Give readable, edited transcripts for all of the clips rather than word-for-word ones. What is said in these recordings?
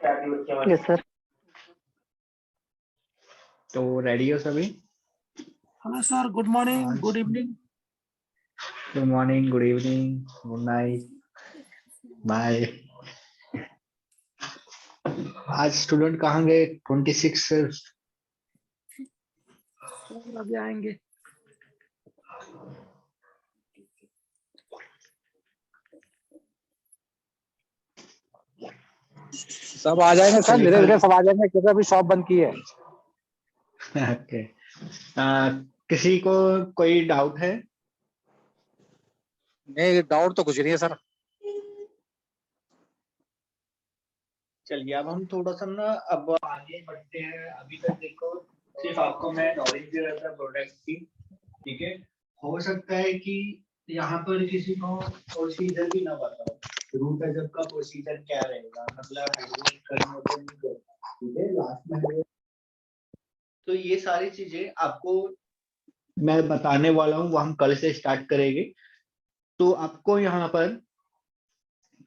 Yes sir. तो ready हो सभी? Hello sir, good morning, good evening. Good morning, good evening, good night, bye. आज student कहाँ गए? 26 से अभी आएंगे। सब आ जाएंगे सर, धीरे धीरे सब आ जाएंगे क्योंकि अभी शॉप बंद की है। ओके। किसी को कोई डाउट है? नहीं, डाउट तो कुछ नहीं है सर। चलिए अब हम थोड़ा सा ना अब आगे बढ़ते हैं। अभी तक देखो सिर्फ आपको मैं नॉलेज दे रहा था प्रोडक्ट की, ठीक है। हो सकता है कि यहाँ पर किसी को प्रोसीजर भी ना पता हो, रूट अजब का प्रोसीजर क्या रहेगा, मतलब ठीक है लास्ट में। तो ये सारी चीजें आपको मैं बताने वाला हूँ, वो हम कल से स्टार्ट करेंगे। तो आपको यहाँ पर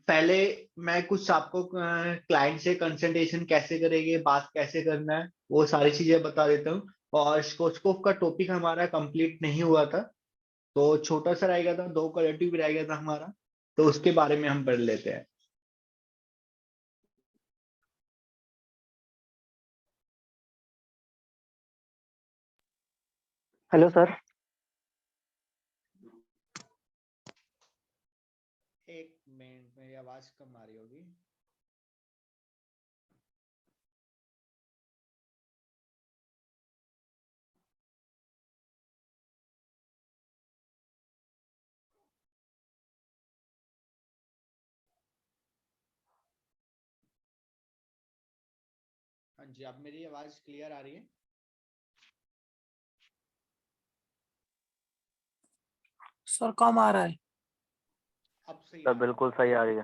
पहले मैं कुछ आपको क्लाइंट से कंसल्टेशन कैसे करेंगे, बात कैसे करना है, वो सारी चीजें बता देता हूँ। और स्कोप का टॉपिक हमारा कंप्लीट नहीं हुआ था, तो छोटा सा रह गया था, 2 कलेक्टिव रह गया था हमारा, तो उसके बारे में हम पढ़ लेते हैं। Hello sir. एक मिनट, मेरी आवाज कम आ रही होगी। हाँ जी, अब मेरी आवाज क्लियर आ रही है? सर कम आ रहा है। अब सही सर बिल्कुल सही आ रही है।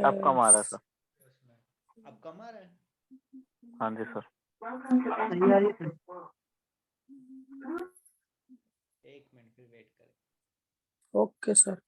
अब कम आ रहा है सर। अब कम आ रहा है? हाँ जी सर। एक मिनट फिर वेट करें। Okay sir.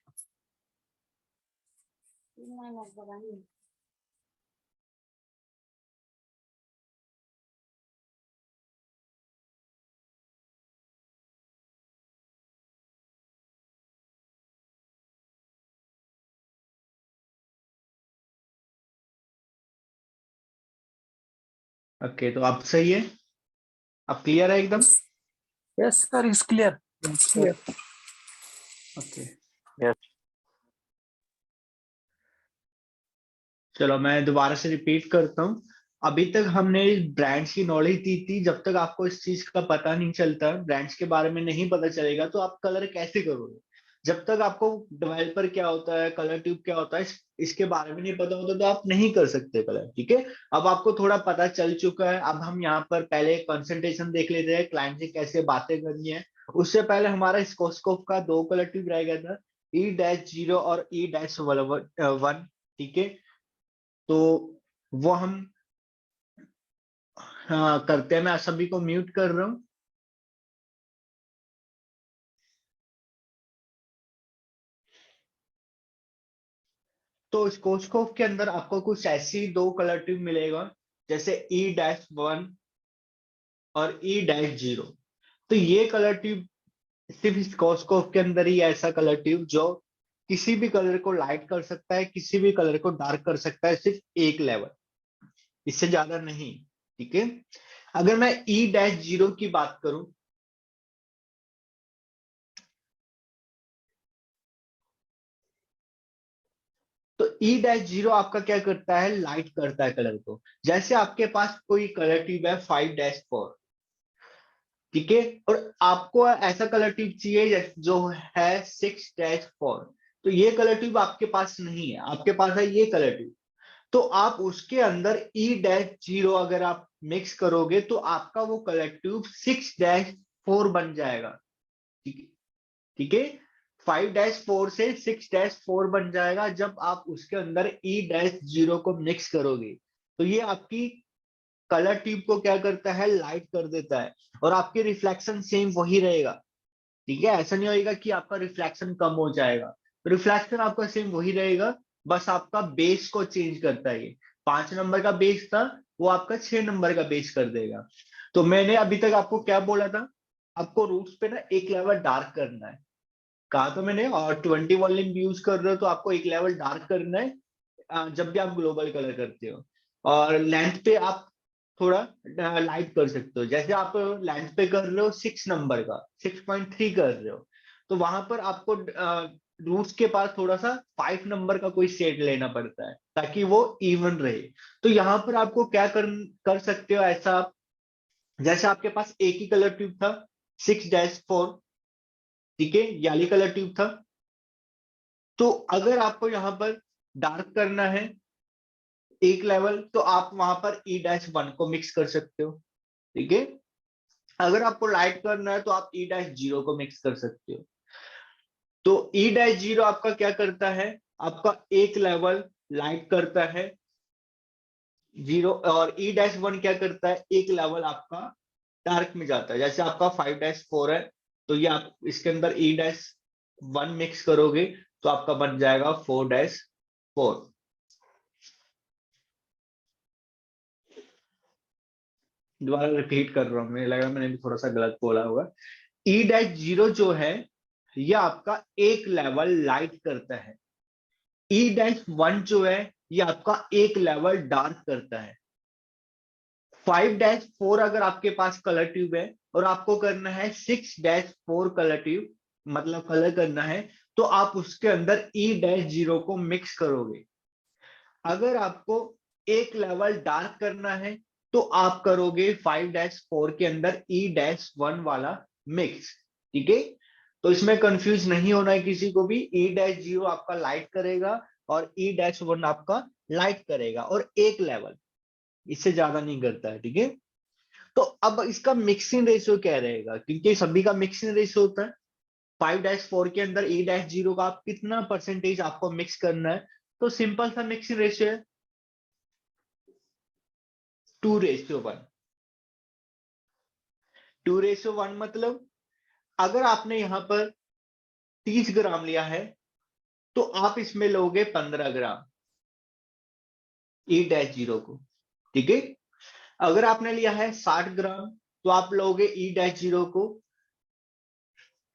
ओके, तो अब सही है? अब क्लियर है एकदम? Yes sir, is clear. Okay yes. चलो मैं दोबारा से रिपीट करता हूँ। अभी तक हमने ब्रांड्स की नॉलेज दी थी। जब तक आपको इस चीज का पता नहीं चलता, ब्रांड्स के बारे में नहीं पता चलेगा, तो आप कलर कैसे करोगे? जब तक आपको डेवलपर क्या होता है, कलर ट्यूब क्या होता है, इसके बारे में नहीं पता होता, तो आप नहीं कर सकते कलर, ठीक है। अब आपको थोड़ा पता चल चुका है। अब हम यहाँ पर पहले कंसल्टेशन देख लेते हैं, क्लाइंट से कैसे बातें करनी है। उससे पहले हमारा स्कोप का 2 कलर ट्यूब रह गया था, E-0 और E-1, ठीक है। तो वो हम करते हैं। मैं सभी को म्यूट कर रहा हूँ। तो स्कोप के अंदर आपको कुछ ऐसी 2 कलर ट्यूब मिलेगा, जैसे E-1 और E-0। तो ये कलर ट्यूब सिर्फ स्कोप के अंदर ही ऐसा कलर ट्यूब जो किसी भी कलर को लाइट कर सकता है, किसी भी कलर को डार्क कर सकता है, सिर्फ एक लेवल, इससे ज्यादा नहीं, ठीक है। अगर मैं E-0 की बात करूं, तो E-0 आपका क्या करता है, लाइट करता है कलर को। जैसे आपके पास कोई कलर ट्यूब है 5-4, ठीक है, और आपको ऐसा कलर ट्यूब चाहिए जो है 6-4। तो ये कलर ट्यूब आपके पास नहीं है, आपके पास है ये कलर ट्यूब। तो आप उसके अंदर E-0 अगर आप मिक्स करोगे, तो आपका वो कलर ट्यूब 6-4 बन जाएगा, ठीक है, ठीक है। 5-4 से 6-4 बन जाएगा जब आप उसके अंदर E-0 को मिक्स करोगे। तो ये आपकी कलर ट्यूब को क्या करता है, लाइट कर देता है, और आपके रिफ्लेक्शन सेम वही रहेगा, ठीक है। ऐसा नहीं होगा कि आपका रिफ्लेक्शन कम हो जाएगा, रिफ्लेक्शन आपका सेम वही रहेगा, बस आपका बेस को चेंज करता है ये। 5 नंबर का बेस था वो आपका 6 नंबर का बेस कर देगा। तो मैंने अभी तक आपको क्या बोला था, आपको रूट्स पे ना एक लेवल डार्क करना है, कहा तो मैंने, और 20 वॉल्यूम यूज कर रहे हो तो आपको एक लेवल डार्क करना है जब भी आप ग्लोबल कलर करते हो। और लेंथ पे आप थोड़ा लाइट कर सकते हो, जैसे आप लेंथ पे कर रहे हो 6 नंबर का 6.3 कर रहे हो, तो वहां पर आपको रूट्स के पास थोड़ा सा 5 नंबर का कोई शेड लेना पड़ता है ताकि वो इवन रहे। तो यहाँ पर आपको क्या कर सकते हो ऐसा आप, जैसे आपके पास एक ही कलर ट्यूब था 6-4, ठीक है, याली कलर ट्यूब था, तो अगर आपको यहाँ पर डार्क करना है एक लेवल तो आप वहां पर E-1 को मिक्स कर सकते हो, ठीक है। अगर आपको लाइट करना है तो आप E-0 को मिक्स कर सकते हो। तो E-0 आपका क्या करता है, आपका एक लेवल लाइट करता है 0, और E-1 क्या करता है, एक लेवल आपका डार्क में जाता है। जैसे आपका 5-4 है तो ये आप इसके अंदर E-1 मिक्स करोगे तो आपका बन जाएगा 4-4। दोबारा रिपीट कर रहा हूँ, मुझे लगा मैंने भी थोड़ा सा गलत बोला होगा। E-0 जो है ये आपका एक लेवल लाइट करता है, E-1 जो है ये आपका एक लेवल डार्क करता है। 5-4 अगर आपके पास कलर ट्यूब है और आपको करना है 6-4 कलर ट्यूब, मतलब कलर करना है, तो आप उसके अंदर E-0 को मिक्स करोगे। अगर आपको एक लेवल डार्क करना है तो आप करोगे 5-4 के अंदर E-1 वाला मिक्स, ठीक है। तो इसमें कंफ्यूज नहीं होना है किसी को भी, E-0 आपका लाइट करेगा और E-1 आपका लाइट करेगा, और एक लेवल, इससे ज्यादा नहीं करता है, ठीक है। तो अब इसका मिक्सिंग रेशियो क्या रहेगा, क्योंकि सभी का मिक्सिंग रेशियो होता है। 5-4 के अंदर E-0 का आप कितना परसेंटेज आपको मिक्स करना है, तो सिंपल सा मिक्सिंग रेशियो है 2:1। 2:1 मतलब अगर आपने यहां पर 30 ग्राम लिया है तो आप इसमें लोगे 15 ग्राम E-0 को, ठीक है। अगर आपने लिया है 60 ग्राम तो आप लोगे E-0 को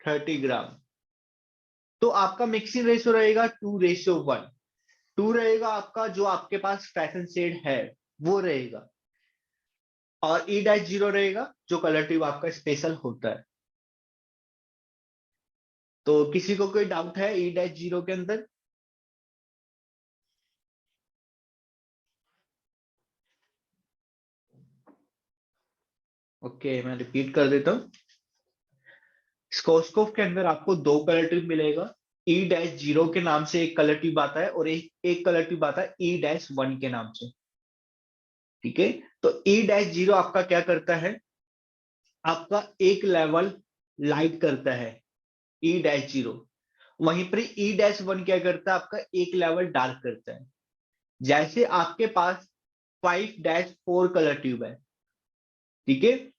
30 ग्राम। तो आपका मिक्सिंग रेशियो रहेगा 2:1। 2 रहेगा आपका जो आपके पास फैशन शेड है वो रहेगा, और E-0 रहेगा जो कलर ट्यूब आपका स्पेशल होता है। तो किसी को कोई डाउट है E-0 के अंदर? ओके, मैं रिपीट कर देता हूँ। स्कोस्कोप के अंदर आपको दो कलर ट्यूब मिलेगा, E-0 के नाम से एक कलर ट्यूब आता है और एक कलर ट्यूब आता है E-1 के नाम से, ठीक है। तो E-0 आपका क्या करता है, आपका एक लेवल लाइट करता है E-0, वहीं पर E-1 क्या करता है, आपका एक लेवल डार्क करता है। जैसे आपके पास 5-4 कलर ट्यूब है, ठीक है,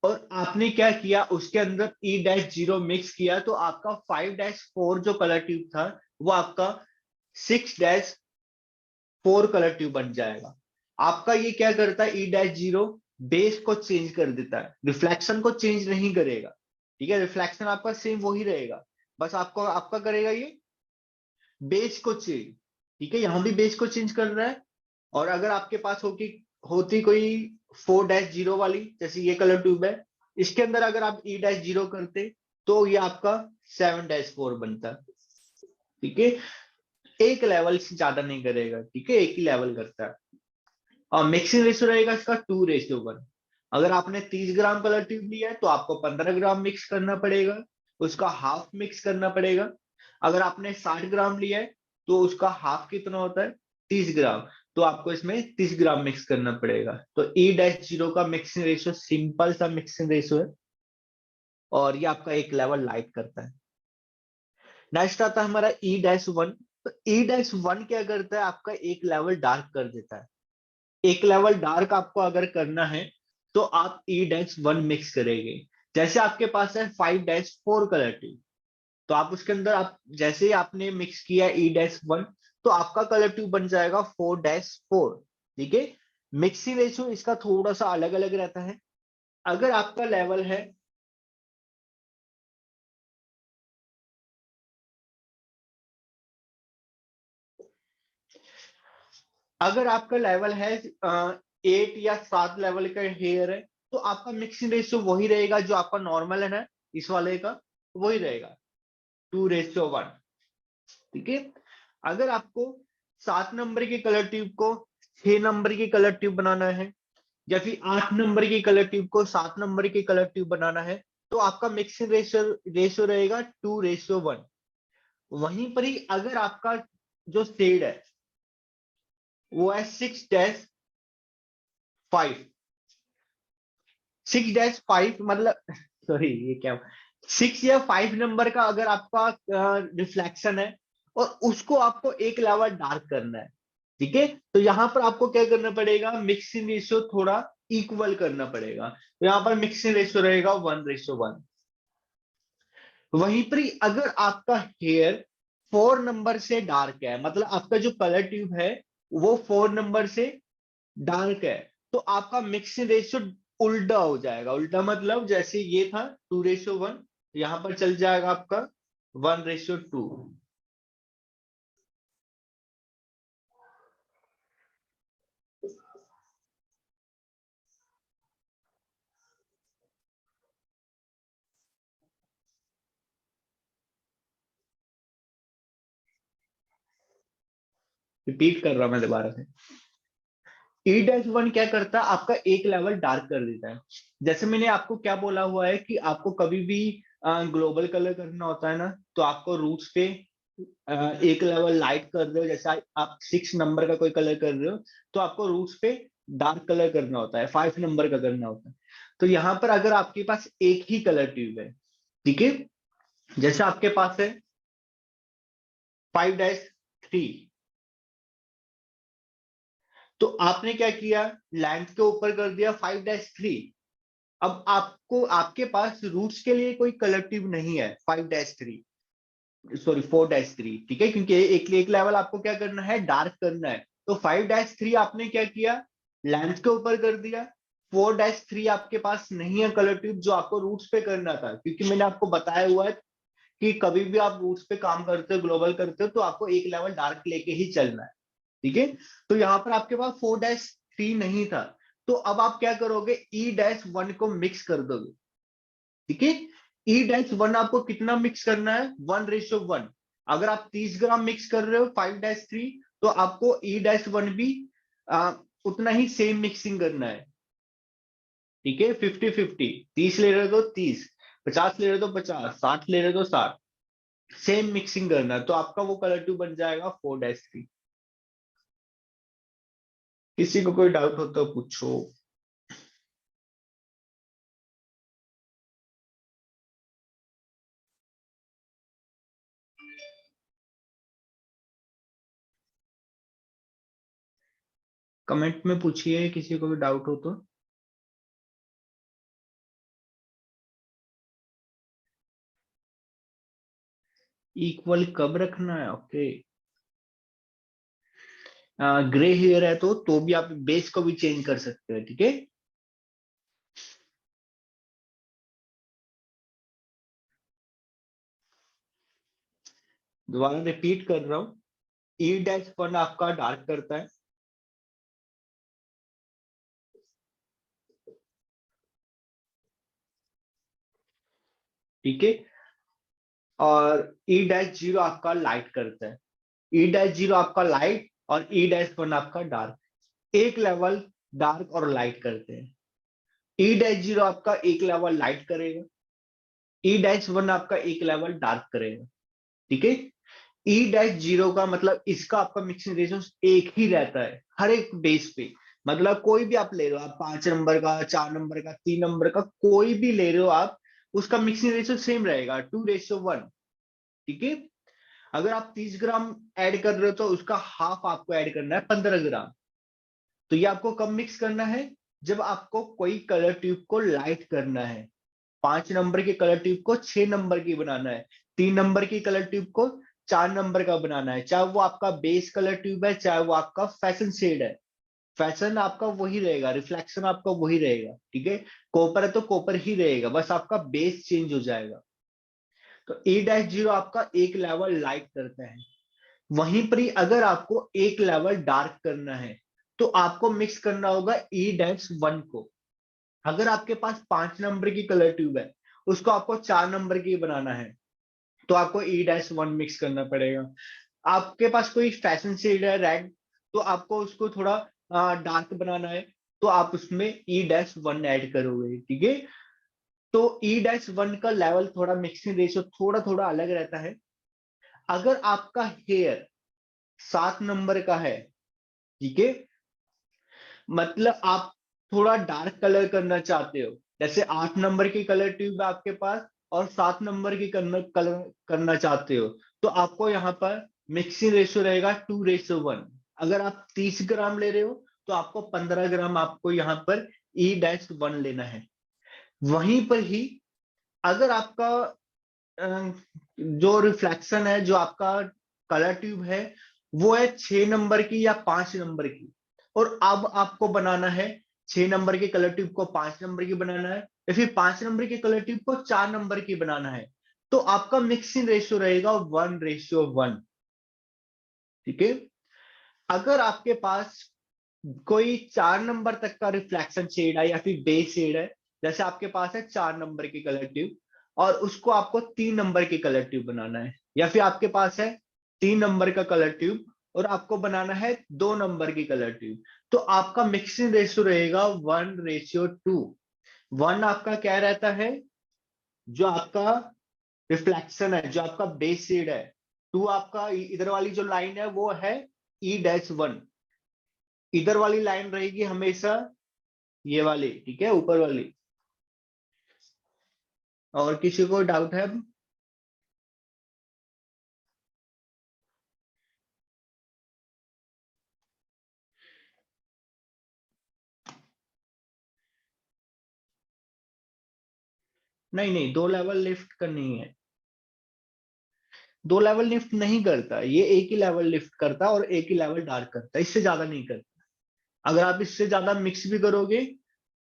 और आपने क्या किया उसके अंदर E-0 मिक्स किया, तो आपका 5-4 जो कलर ट्यूब था वो आपका 6-4 कलर ट्यूब बन जाएगा। आपका ये क्या करता है, E-0 बेस को चेंज कर देता है, रिफ्लेक्शन को चेंज नहीं करेगा, ठीक है। रिफ्लेक्शन आपका सेम वही रहेगा, बस आपको आपका करेगा ये बेस को चेंज, ठीक है। यहां भी बेस को चेंज कर रहा है। और अगर आपके पास होती कोई 4-0 वाली, जैसे ये कलर ट्यूब है, इसके अंदर अगर आप E-0 करते तो ये आपका 7-4 बनता, ठीक है। एक लेवल से ज्यादा नहीं करेगा, ठीक है, एक ही लेवल करता है। और मिक्सिंग रेशियो रहेगा इसका 2:1। अगर आपने 30 ग्राम कलर ट्यूब लिया है तो आपको 15 ग्राम मिक्स करना पड़ेगा, उसका हाफ मिक्स करना पड़ेगा। अगर आपने 60 ग्राम लिया है तो उसका हाफ कितना होता है, 30 ग्राम, तो आपको इसमें 30 ग्राम मिक्स करना पड़ेगा। तो E-0 का मिक्सिंग रेशियो सिंपल सा मिक्सिंग रेशियो है, और ये आपका एक लेवल लाइट करता है। नेक्स्ट आता है हमारा E-1। तो E-1 क्या करता है, आपका एक लेवल डार्क कर देता है। एक लेवल डार्क आपको अगर करना है तो आप E-1 मिक्स करेंगे। जैसे आपके पास है 5-4 कलर ट्यूब, तो आप उसके अंदर आप जैसे ही आपने मिक्स किया E-1 तो आपका कलर ट्यूब बन जाएगा 4-4। ठीक है। मिक्सिंग रेशियो इसका थोड़ा सा अलग अलग रहता है। अगर आपका लेवल है अगर आपका लेवल है 8 या 7 लेवल का हेयर है, तो आपका मिक्सिंग रेशियो वही रहेगा जो आपका नॉर्मल है ना, इस वाले का वही रहेगा 2:1। ठीक है। अगर आपको 7 नंबर के कलर ट्यूब को 6 नंबर की कलर ट्यूब बनाना है, या फिर 8 नंबर की कलर ट्यूब को 7 नंबर की कलर ट्यूब बनाना है, तो आपका मिक्सिंग रेशियो रहेगा 2:1। वहीं पर ही अगर आपका जो शेड है वो है 6-5, 6-5 मतलब सॉरी ये क्या, 6 या 5 नंबर का अगर आपका रिफ्लेक्शन है और उसको आपको एक लेवल डार्क करना है, ठीक है, तो यहां पर आपको क्या करना पड़ेगा, मिक्सिंग रेशियो थोड़ा इक्वल करना पड़ेगा। तो यहां पर मिक्सिंग रेशियो रहेगा 1:1। वहीं पर ही अगर आपका हेयर 4 नंबर से डार्क है, मतलब आपका जो कलर ट्यूब है वो 4 नंबर से डार्क है, तो आपका मिक्सिंग रेशियो उल्टा हो जाएगा। उल्टा मतलब जैसे ये था 2:1, यहां पर चल जाएगा आपका 1:2। रिपीट कर रहा हूं मैं दोबारा से। E-1 क्या करता है, आपका एक लेवल डार्क कर देता है। जैसे मैंने आपको क्या बोला हुआ है कि आपको कभी भी ग्लोबल कलर करना होता है ना, तो आपको रूट्स पे एक लेवल लाइट कर रहे हो, जैसे आप 6 नंबर का कोई कलर कर रहे हो, तो आपको रूट्स पे डार्क कलर करना होता है, 5 नंबर का करना होता है। तो यहां पर अगर आपके पास एक ही कलर ट्यूब है, ठीक है, जैसे आपके पास है 5-3, तो आपने क्या किया, लेंथ के ऊपर कर दिया 5-3। अब आपको आपके पास रूट्स के लिए कोई कलर ट्यूब नहीं है 5-3, सॉरी 4-3, ठीक है, क्योंकि एक एक लेवल आपको क्या करना है, डार्क करना है। तो 5-3 आपने क्या किया, लेंथ के ऊपर कर दिया। 4-3 आपके पास नहीं है कलर ट्यूब जो आपको रूट्स पे करना था, क्योंकि मैंने आपको बताया हुआ है कि कभी भी आप रूट्स पे काम करते हो, ग्लोबल करते हो, तो आपको एक लेवल डार्क लेके ही चलना है, ठीक है। तो यहां पर आपके पास 4-3 नहीं था, तो अब आप क्या करोगे, E-1 को मिक्स कर दोगे, ठीक है। E-1 आपको कितना मिक्स करना है, 1:1। अगर आप 30 ग्राम मिक्स कर रहे हो 5-3, तो आपको E-1 भी उतना ही सेम मिक्सिंग करना है, ठीक है। 50-50, 30 ले रहे हो तो 30, 50 ले रहे हो तो 50, 60 ले रहे हो तो 60, सेम मिक्सिंग करना है, तो आपका वो कलर ट्यूब बन जाएगा 4-3। किसी को कोई डाउट हो तो पूछो। कमेंट में पूछिए किसी को भी डाउट हो तो। इक्वल कब रखना है, ओके। ग्रे हेयर है तो भी आप बेस को भी चेंज कर सकते हैं, ठीक है। दोबारा रिपीट कर रहा हूं, E-1 आपका डार्क करता है, ठीक है, और E-0 आपका लाइट करता है। E-0 आपका लाइट और E-1 आपका डार्क, एक लेवल डार्क और लाइट करते हैं। E-0 आपका एक लेवल लाइट करेगा, E-1 आपका एक लेवल डार्क करेगा, ठीक है। E-0 का मतलब इसका आपका मिक्सिंग रेशियो एक ही रहता है हर एक बेस पे, मतलब कोई भी आप ले रहे हो, आप 5 नंबर का, 4 नंबर का, 3 नंबर का, कोई भी ले रहे हो आप, उसका मिक्सिंग रेशियो सेम रहेगा 2:1, ठीक है। अगर आप 30 ग्राम ऐड कर रहे हो तो उसका हाफ आपको ऐड करना है 15 ग्राम। तो ये आपको कब मिक्स करना है, जब आपको कोई कलर ट्यूब को लाइट करना है। 5 नंबर के कलर ट्यूब को 6 नंबर की बनाना है, 3 नंबर की कलर ट्यूब को 4 नंबर का बनाना है, चाहे वो आपका बेस कलर ट्यूब है, चाहे वो आपका फैशन शेड है। फैशन आपका वही रहेगा, रिफ्लेक्शन आपका वही रहेगा, ठीक है। कॉपर है तो कॉपर ही रहेगा, बस आपका बेस चेंज हो जाएगा। तो ई डैश जीरो आपका एक लेवल लाइट करता है। वहीं पर ही अगर आपको एक लेवल डार्क करना है तो आपको मिक्स करना होगा ई डैश वन को। अगर आपके पास 5 नंबर की कलर ट्यूब है, उसको आपको 4 नंबर की बनाना है, तो आपको ई डैश वन मिक्स करना पड़ेगा। आपके पास कोई फैशन शेड है रेड, तो आपको उसको थोड़ा डार्क बनाना है, तो आप उसमें ई डैश वन ऐड करोगे, ठीक है। तो ई डैश वन का लेवल थोड़ा मिक्सिंग रेशियो थोड़ा थोड़ा अलग रहता है। अगर आपका हेयर 7 नंबर का है, ठीक है, मतलब आप थोड़ा डार्क कलर करना चाहते हो, जैसे 8 नंबर की कलर ट्यूब है आपके पास और 7 नंबर की कलर करना चाहते हो, तो आपको यहाँ पर मिक्सिंग रेशियो रहेगा 2:1। अगर आप 30 ग्राम ले रहे हो तो आपको 15 ग्राम आपको यहाँ पर ई डैश वन लेना है। वहीं पर ही अगर आपका जो रिफ्लेक्शन है, जो आपका कलर ट्यूब है, वो है 6 नंबर की या 5 नंबर की, और अब आपको बनाना है 6 नंबर के कलर ट्यूब को 5 नंबर की बनाना है, या फिर 5 नंबर के कलर ट्यूब को 4 नंबर की बनाना है, तो आपका मिक्सिंग रेशियो रहेगा 1:1, ठीक है। अगर आपके पास कोई 4 नंबर तक का रिफ्लेक्शन शेड है या फिर बेस शेड है, जैसे आपके पास है 4 नंबर की कलर ट्यूब और उसको आपको 3 नंबर की कलर ट्यूब बनाना है, या फिर आपके पास है 3 नंबर का कलर ट्यूब और आपको बनाना है 2 नंबर की कलर ट्यूब, तो आपका मिक्सिंग रेशियो रहेगा 1:2। 1 आपका क्या रहता है, जो आपका रिफ्लेक्शन है, जो आपका बेस शेड है। 2 आपका इधर वाली जो लाइन है वो है ई डैश वन। इधर वाली लाइन रहेगी हमेशा ये वाली, ठीक है, ऊपर वाली। और किसी को डाउट है? नहीं नहीं, 2 लेवल लिफ्ट करनी है। 2 लेवल लिफ्ट नहीं करता ये, एक ही लेवल लिफ्ट करता है और एक ही लेवल डार्क करता है, इससे ज्यादा नहीं करता। अगर आप इससे ज्यादा मिक्स भी करोगे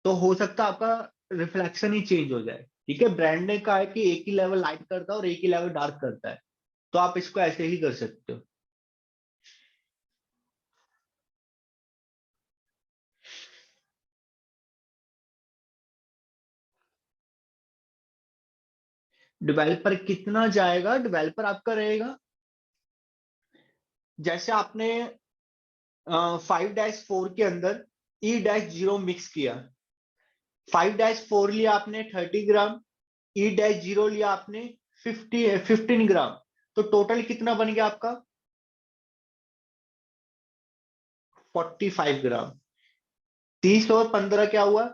तो हो सकता है आपका रिफ्लेक्शन ही चेंज हो जाए, ठीक है। ब्रांड ने कहा है कि एक ही लेवल लाइट करता है और एक ही लेवल डार्क करता है, तो आप इसको ऐसे ही कर सकते हो। डेवलपर कितना जाएगा, डेवलपर आपका रहेगा जैसे आपने 5-4 के अंदर ई डैश जीरो मिक्स किया, 5-4 लिया आपने 30 ग्राम, ई डैश जीरो लिया आपने 15 ग्राम, तो टोटल कितना बन गया आपका 45 ग्राम। 30 और 15 क्या हुआ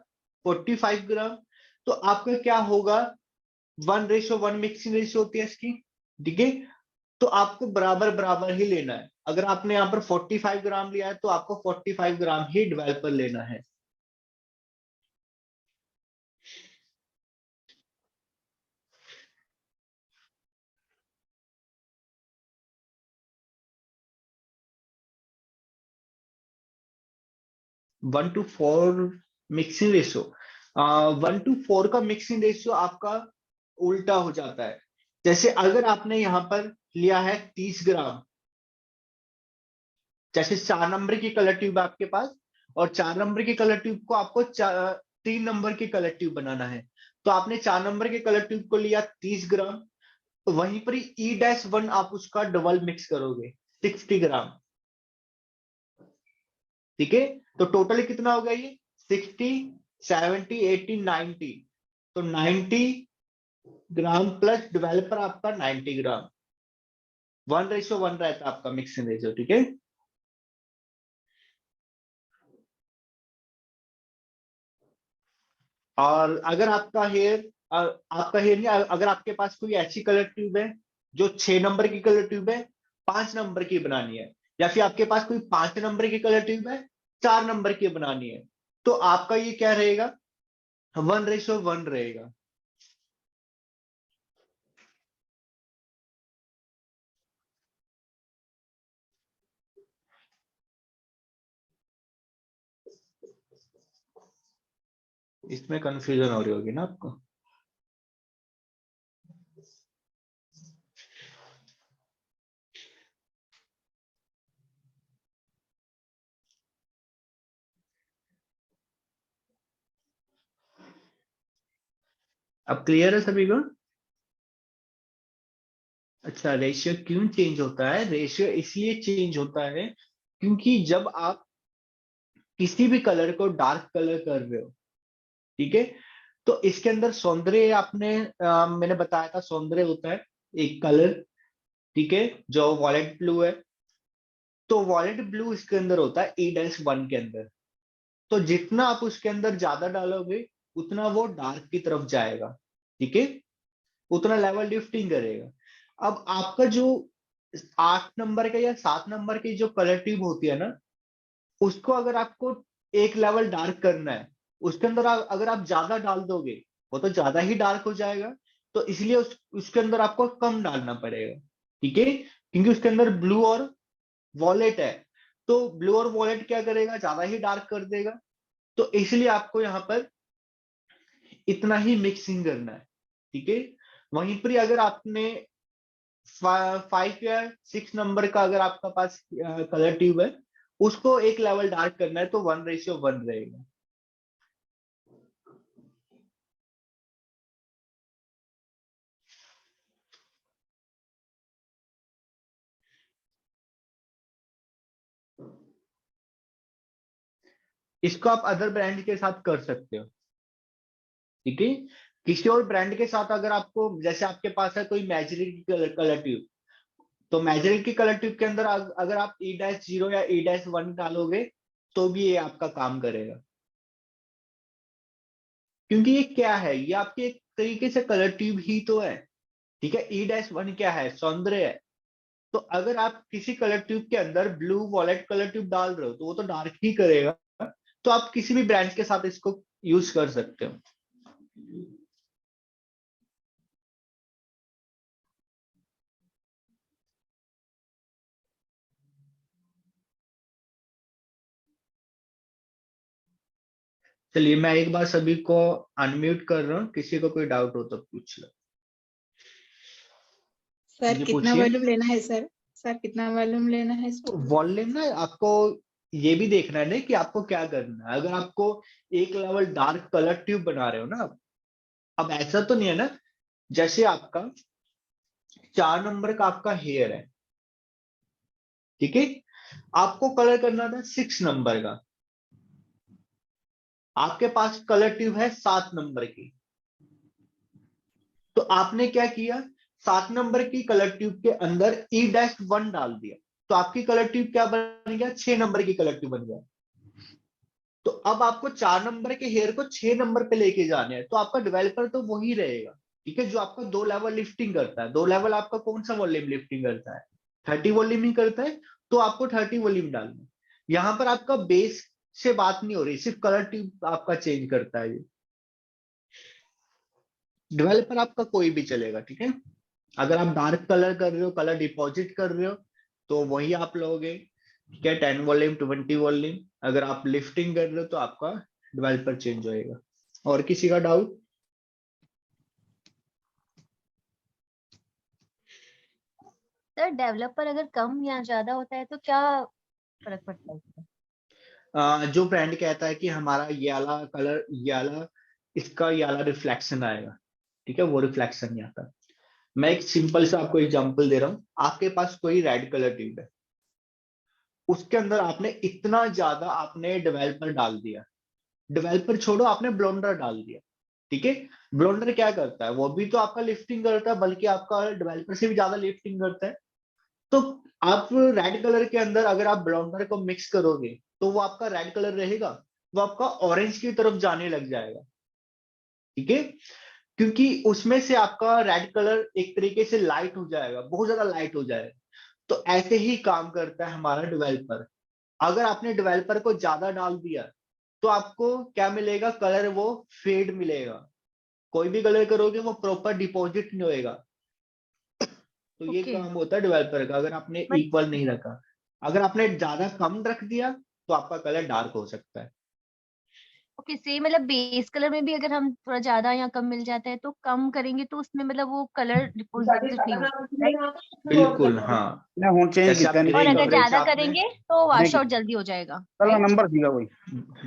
45 ग्राम। तो आपका क्या होगा 1:1 मिक्सिंग रेशियो होती है इसकी, ठीक है। तो आपको बराबर बराबर ही लेना है। अगर आपने यहाँ पर 45 ग्राम लिया है तो आपको 45 ग्राम ही डेवलपर लेना है। One two four mixing ratio, 1:4 का मिक्सिंग रेशियो आपका उल्टा हो जाता है। जैसे अगर आपने यहां पर लिया है 30 ग्राम, जैसे 4 नंबर की कलर ट्यूब है आपके पास और 4 नंबर की कलर ट्यूब को आपको 3 नंबर की कलर ट्यूब बनाना है, तो आपने 4 नंबर के कलर ट्यूब को लिया 30 ग्राम, तो वहीं पर ई डैश वन आप उसका डबल मिक्स करोगे 60 ग्राम, ठीक है। तो टोटल कितना होगा ये 60, 70, 80, 90, तो 90 ग्राम प्लस डेवलपर आपका 90 ग्राम, 1:1 रहता है आपका मिक्सिंग रेशियो, ठीक है। और अगर आपका हेयर नहीं, अगर आपके पास कोई ऐसी कलर ट्यूब है जो 6 नंबर की कलर ट्यूब है, 5 नंबर की बनानी है, या फिर आपके पास कोई 5 नंबर की कलर ट्यूब है 4 नंबर की बनानी है, तो आपका ये क्या रहेगा 1:1 रहेगा। इसमें कंफ्यूजन हो रही होगी ना आपको। अब क्लियर है सभी को? अच्छा, रेशियो क्यों चेंज होता है? रेशियो इसलिए चेंज होता है क्योंकि जब आप किसी भी कलर को डार्क कलर कर रहे हो, ठीक है, तो इसके अंदर सौंदर्य मैंने बताया था, सौंदर्य होता है एक कलर, ठीक है, जो वॉलेट ब्लू है। तो वॉलेट ब्लू इसके अंदर होता है E-1 के अंदर। तो जितना आप उसके अंदर ज्यादा डालोगे उतना वो डार्क की तरफ जाएगा, ठीक है, उतना लेवल लिफ्टिंग करेगा। अब आपका जो 8 नंबर का या 7 नंबर की जो कलर ट्यूब होती है ना, उसको अगर आपको एक लेवल डार्क करना है, उसके अंदर अगर आप ज्यादा डाल दोगे वो तो ज्यादा ही डार्क हो जाएगा। तो इसलिए उसके अंदर आपको कम डालना पड़ेगा, ठीक है, क्योंकि उसके अंदर ब्लू और वॉलेट है। तो ब्लू और वॉलेट क्या करेगा, ज्यादा ही डार्क कर देगा। तो इसलिए आपको यहाँ पर इतना ही मिक्सिंग करना है, ठीक है। वहीं पर अगर आपने 5 या 6 नंबर का अगर आपका पास कलर ट्यूब है, उसको एक लेवल डार्क करना है तो 1:1 रहेगा। इसको आप अदर ब्रांड के साथ कर सकते हो, ठीक है। किसी और ब्रांड के साथ अगर आपको, जैसे आपके पास है कोई मैजिक की कलर ट्यूब, तो मैजिक की कलर ट्यूब के अंदर अगर आप E-0 या E-1 डालोगे तो भी ये आपका काम करेगा। क्योंकि ये क्या है, ये आपके एक तरीके से कलर ट्यूब ही तो है, ठीक है। E-1 क्या है, सौंदर्य है। तो अगर आप किसी कलर ट्यूब के अंदर ब्लू वॉलेट कलर ट्यूब डाल रहे हो तो वो तो डार्क ही करेगा। तो आप किसी भी ब्रांड के साथ इसको यूज कर सकते हो। चलिए मैं एक बार सभी को अनम्यूट कर रहा हूँ, किसी को कोई डाउट हो तो पूछ लो। सर जी कितना पूछिए। वॉल्यूम लेना है सर? सर कितना वॉल्यूम लेना है इसमें? वॉल्यूम ना आपको ये भी देखना है ना कि आपको क्या करना है। अगर आपको एक लेवल डार्क कलर ट्यूब बना रहे हो ना, अब ऐसा तो नहीं है ना, जैसे आपका 4 नंबर का आपका हेयर है, ठीक है, आपको कलर करना था 6 नंबर का, आपके पास कलर ट्यूब है 7 नंबर की। तो आपने क्या किया, 7 नंबर की कलर ट्यूब के अंदर E-1 डाल दिया, तो आपकी कलर ट्यूब क्या बन गया, 6 नंबर की कलर ट्यूब बन गया। तो अब आपको 4 नंबर के हेयर को 6 नंबर पे लेके जाने हैं, तो आपका डेवलपर तो वही रहेगा, ठीक है, जो आपका 2 लेवल लिफ्टिंग करता है। 2 लेवल आपका कौन सा वॉल्यूम लिफ्टिंग करता है, 30 वॉल्यूम ही करता है। तो आपको 30 वॉल्यूम डालना है। यहां पर आपका बेस से बात नहीं हो रही, सिर्फ कलर ट्यूब आपका चेंज करता है। ये डेवलपर आपका कोई भी चलेगा, ठीक है। अगर आप डार्क कलर कर रहे हो, कलर डिपॉजिट कर रहे हो, तो वही आप लोगे, ठीक है, 10 वॉल्यूम 20 वॉल्यूम। अगर आप लिफ्टिंग कर रहे हो तो आपका डेवलपर चेंज होएगा। और किसी का डाउट? सर डेवलपर अगर कम या ज्यादा होता है तो क्या फर्क पड़ता है इसका? जो ब्रांड कहता है कि हमारा ये वाला कलर, ये वाला, इसका ये वाला रिफ्लेक्शन आएगा, ठीक है, वो रिफ्लेक्शन नहीं आता। मैं एक सिंपल सा आपको एग्जांपल दे रहा हूँ। आपके पास कोई रेड कलर ट्यूब है, उसके अंदर आपने इतना ज्यादा आपने डेवलपर डाल दिया, डेवलपर छोड़ो, आपने ब्लोंडर डाल दिया, ठीक है। ब्लोंडर क्या करता है, वो भी तो आपका लिफ्टिंग करता है, बल्कि आपका डेवलपर से भी ज्यादा लिफ्टिंग करता है। तो आप रेड कलर के अंदर अगर आप ब्लोंडर को मिक्स करोगे तो वो आपका रेड कलर रहेगा, वो आपका ऑरेंज की तरफ जाने लग जाएगा, ठीक है, क्योंकि उसमें से आपका रेड कलर एक तरीके से लाइट हो जाएगा, बहुत ज्यादा लाइट हो जाएगा। तो ऐसे ही काम करता है हमारा डेवलपर। अगर आपने डेवलपर को ज्यादा डाल दिया तो आपको क्या मिलेगा, कलर वो फेड मिलेगा। कोई भी कलर करोगे वो प्रॉपर डिपॉजिट नहीं होएगा। तो ये ओके, काम होता है डेवलपर का, अगर आपने बट इक्वल नहीं रखा। अगर आपने ज्यादा कम रख दिया तो आपका कलर डार्क हो सकता है। ओके सेम मतलब बेस कलर में भी अगर हम थोड़ा ज्यादा या कम मिल जाता है तो कम करेंगे तो उसमें मतलब वो कलर डिपॉजिट नहीं होगा, राइट? बिल्कुल हाँ, ना हुन चेंज जैसे आप कितने और ग्रे अगर कवरेज ज्यादा आपने करेंगे तो वॉश नहीं आउट जल्दी हो जाएगा, चलो राइट? नंबर सीगा वही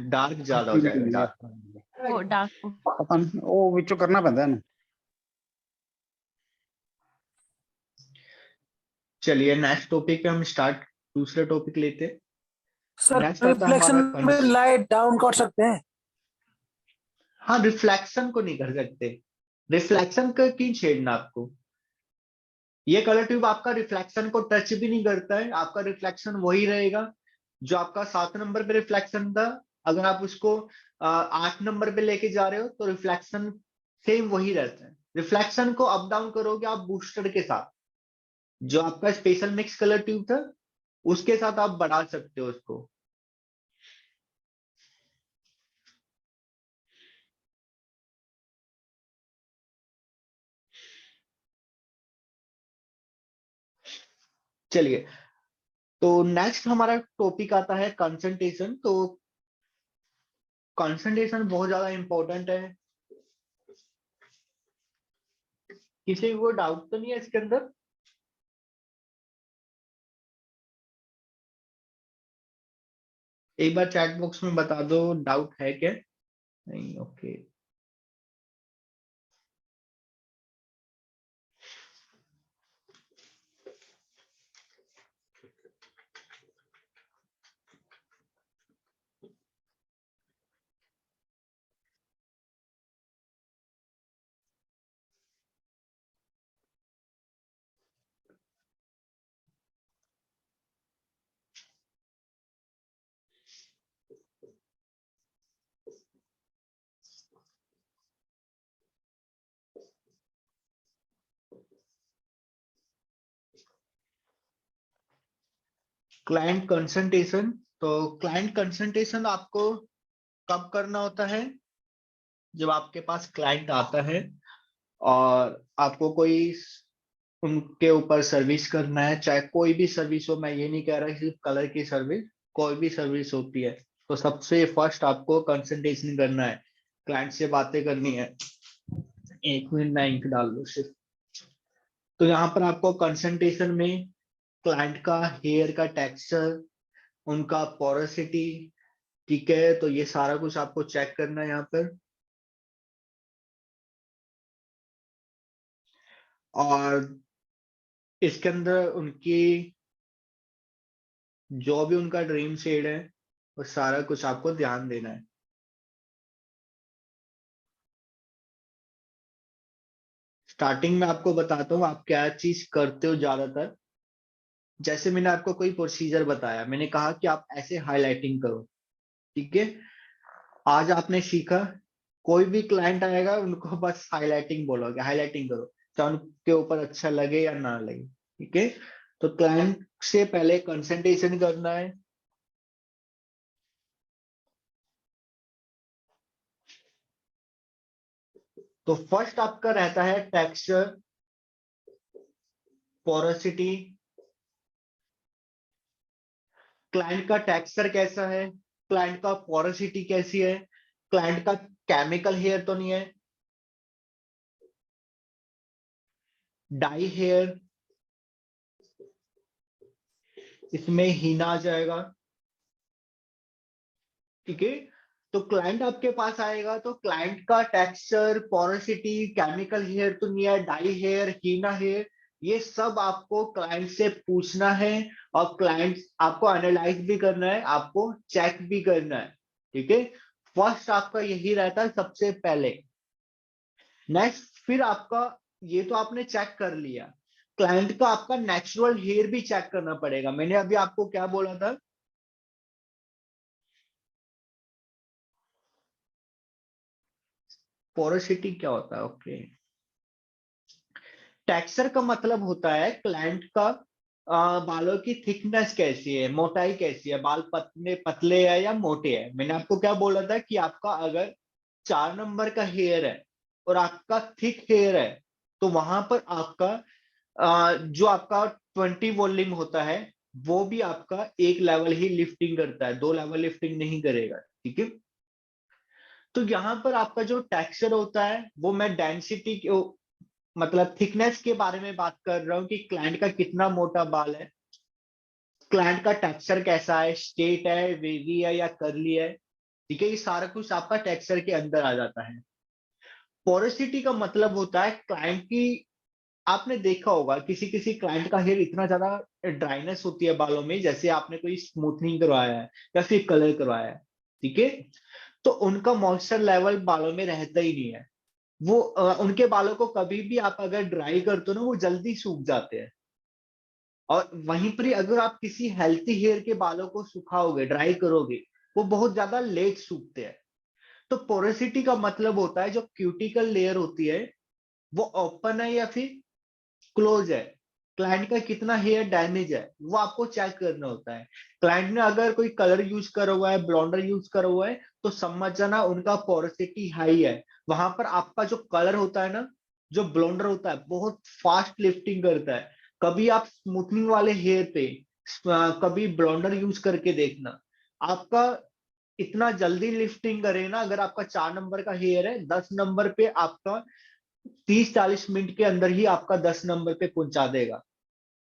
डार्क ज्यादा हो जाएगा, डार्क। वो डार्क पता नहीं ਉਹ ਵਿੱਚੋਂ ਕਰਨਾ ਪੈਂਦਾ ਇਹਨੂੰ चलिए नेक्स्ट टॉपिक पे हम स्टार्ट, दूसरा टॉपिक लेते हैं। सर नेक्स्ट आता है रिफ्लेक्शन हमारा में लाइट डाउन कर सकते हैं? हाँ, रिफ्लेक्शन को नहीं कर सकते, रिफ्लेक्शन का क्यों छेड़ना आपको, ये कलर ट्यूब आपका रिफ्लेक्शन को टच भी नहीं करता है, आपका रिफ्लेक्शन वही रहेगा जो आपका 7 नंबर पे रिफ्लेक्शन था। अगर आप उसको 8 नंबर पे लेके जा रहे हो तो रिफ्लेक्शन सेम वही रहता है। रिफ्लेक्शन को अप डाउन करोगे आप बूस्टर के साथ, जो आपका स्पेशल मिक्स कलर ट्यूब था उसके साथ आप बढ़ा सकते हो उसको। चलिए, तो नेक्स्ट हमारा टॉपिक आता है कंसंट्रेशन। तो कंसंट्रेशन बहुत ज्यादा इंपॉर्टेंट है, किसी को डाउट तो नहीं है इसके अंदर? एक बार चैट बॉक्स में बता दो डाउट है क्या? नहीं, ओके। क्लाइंट कंसंट्रेशन, तो क्लाइंट कंसंट्रेशन आपको कब करना होता है? जब आपके पास क्लाइंट आता है और आपको कोई उनके ऊपर सर्विस करना है, चाहे कोई भी सर्विस हो, मैं ये नहीं कह रहा सिर्फ कलर की सर्विस, कोई भी सर्विस होती है, तो सबसे फर्स्ट आपको कंसंट्रेशन करना है, क्लाइंट से बातें करनी है। 1 मिनट में इंक डाल दो सिर्फ। तो यहाँ पर आपको कंसंट्रेशन में क्लाइंट का हेयर का टेक्सचर, उनका पोरोसिटी, ठीक है, तो ये सारा कुछ आपको चेक करना है यहाँ पर। और इसके अंदर उनकी जो भी उनका ड्रीम शेड है वो सारा कुछ आपको ध्यान देना है। स्टार्टिंग में आपको बताता हूँ आप क्या चीज करते हो ज्यादातर। जैसे मैंने आपको कोई प्रोसीजर बताया, मैंने कहा कि आप ऐसे हाईलाइटिंग करो, ठीक है। आज आपने सीखा, कोई भी क्लाइंट आएगा उनको बस हाईलाइटिंग बोलोगे, हाईलाइटिंग करो, चाहे उनके ऊपर अच्छा लगे या ना लगे, ठीक है। तो क्लाइंट से पहले कंसंट्रेशन करना है। तो फर्स्ट आपका रहता है टेक्सचर, पोरोसिटी, क्लाइंट का टेक्सचर कैसा है, क्लाइंट का पोरोसिटी कैसी है, क्लाइंट का केमिकल हेयर तो नहीं है, डाई हेयर, इसमें हीना आ जाएगा, ठीक है। तो क्लाइंट आपके पास आएगा तो क्लाइंट का टेक्सचर, पोरोसिटी, केमिकल हेयर तो नहीं है, डाई हेयर, हीना हेयर, ये सब आपको क्लाइंट से पूछना है और क्लाइंट आपको एनालाइज भी करना है, आपको चेक भी करना है, ठीक है। फर्स्ट आपका यही रहता है सबसे पहले। नेक्स्ट फिर आपका, ये तो आपने चेक कर लिया, क्लाइंट का आपका नेचुरल हेयर भी चेक करना पड़ेगा। मैंने अभी आपको क्या बोला था, पोरोसिटी क्या होता है, ओके। टेक्सचर का मतलब होता है क्लाइंट का बालों की थिकनेस कैसी है, मोटाई कैसी है, बाल पतले पतले है या मोटे है। मैंने आपको क्या बोला था कि आपका अगर 4 नंबर का हेयर है और आपका थिक हेयर है तो वहां पर आपका जो आपका 20 वॉल्यूम होता है वो भी आपका एक लेवल ही लिफ्टिंग करता है, 2 लेवल लिफ्टिंग नहीं करेगा, ठीक है। तो यहाँ पर आपका जो टेक्सचर होता है वो मैं डेंसिटी मतलब थिकनेस के बारे में बात कर रहा हूँ कि क्लाइंट का कितना मोटा बाल है, क्लाइंट का टेक्सचर कैसा है, स्ट्रेट है, वेवी है या कर्ली है। ठीक है, ये सारा कुछ आपका टेक्सचर के अंदर आ जाता है। पोरोसिटी का मतलब होता है क्लाइंट की, आपने देखा होगा किसी किसी क्लाइंट का हेयर इतना ज्यादा ड्राइनेस होती है बालों में, जैसे आपने कोई स्मूथनिंग करवाया है या फिर कलर करवाया है, ठीक है, तो उनका मॉइस्चर लेवल बालों में रहता ही नहीं है। वो उनके बालों को कभी भी आप अगर ड्राई करते हो ना, वो जल्दी सूख जाते हैं। और वहीं पर ही अगर आप किसी हेल्थी हेयर के बालों को सुखाओगे, ड्राई करोगे, वो बहुत ज्यादा लेट सूखते हैं। तो पोरोसिटी का मतलब होता है जो क्यूटिकल लेयर होती है वो ओपन है या फिर क्लोज है, क्लाइंट का कितना हेयर डैमेज है वो आपको चेक करना होता है। क्लाइंट ने अगर कोई कलर यूज करा हुआ है, ब्लॉन्डर यूज करा हुआ है, तो समझ जाना उनका पोरोसिटी हाई है। वहां पर आपका जो कलर होता है ना, जो ब्लॉन्डर होता है, बहुत फास्ट लिफ्टिंग करता है। कभी आप स्मूथनिंग वाले हेयर पे कभी ब्लॉन्डर यूज करके देखना, आपका इतना जल्दी लिफ्टिंग करे ना, अगर आपका 4 नंबर का हेयर है, 10 नंबर पे आपका 30-40 मिनट के अंदर ही आपका 10 नंबर पे पहुंचा देगा।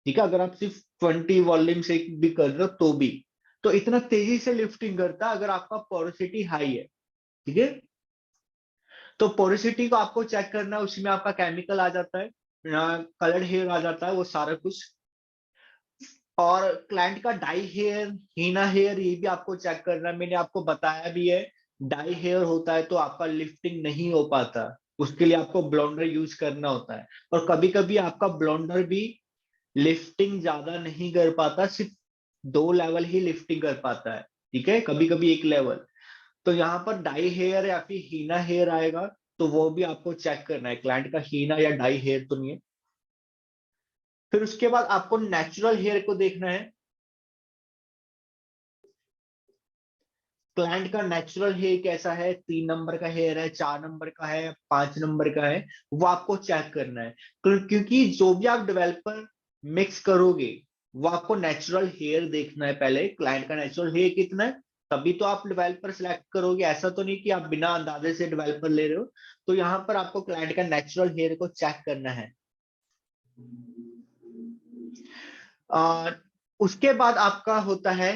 ठीक है, अगर आप सिर्फ 20 वॉल्यूम से भी कर रहे हो तो भी, तो इतना तेजी से लिफ्टिंग करता है अगर आपका पोरोसिटी हाई है। ठीक है, तो पोरोसिटी को आपको चेक करना है, उसमें आपका केमिकल आ जाता है, कलर्ड हेयर आ जाता है, वो सारा कुछ। और क्लाइंट का डाई हेयर, हीना हेयर, ये भी आपको चेक करना है। मैंने आपको बताया भी है, डाई हेयर होता है तो आपका लिफ्टिंग नहीं हो पाता, उसके लिए आपको ब्लॉन्डर यूज करना होता है। और कभी कभी आपका ब्लॉन्डर भी लिफ्टिंग ज्यादा नहीं कर पाता, सिर्फ 2 लेवल ही लिफ्टिंग कर पाता है। ठीक है, कभी कभी 1 लेवल। तो यहाँ पर डाई हेयर या फिर हीना हेयर आएगा, तो वो भी आपको चेक करना है, क्लाइंट का हीना या डाई हेयर तो नहीं है। फिर उसके बाद आपको नेचुरल हेयर को देखना है। क्लाइंट का नेचुरल हेयर कैसा है, 3 नंबर का हेयर है, 4 नंबर का है, 5 नंबर का है, वो आपको चेक करना है। क्योंकि जो भी आप डेवलपर मिक्स करोगे, वो आपको नेचुरल हेयर देखना है पहले, क्लाइंट का नेचुरल हेयर कितना है, तभी तो आप डेवलपर सिलेक्ट करोगे। ऐसा तो नहीं कि आप बिना अंदाजे से डेवलपर ले रहे हो। तो यहाँ पर आपको क्लाइंट का नेचुरल हेयर को चेक करना है। और उसके बाद आपका होता है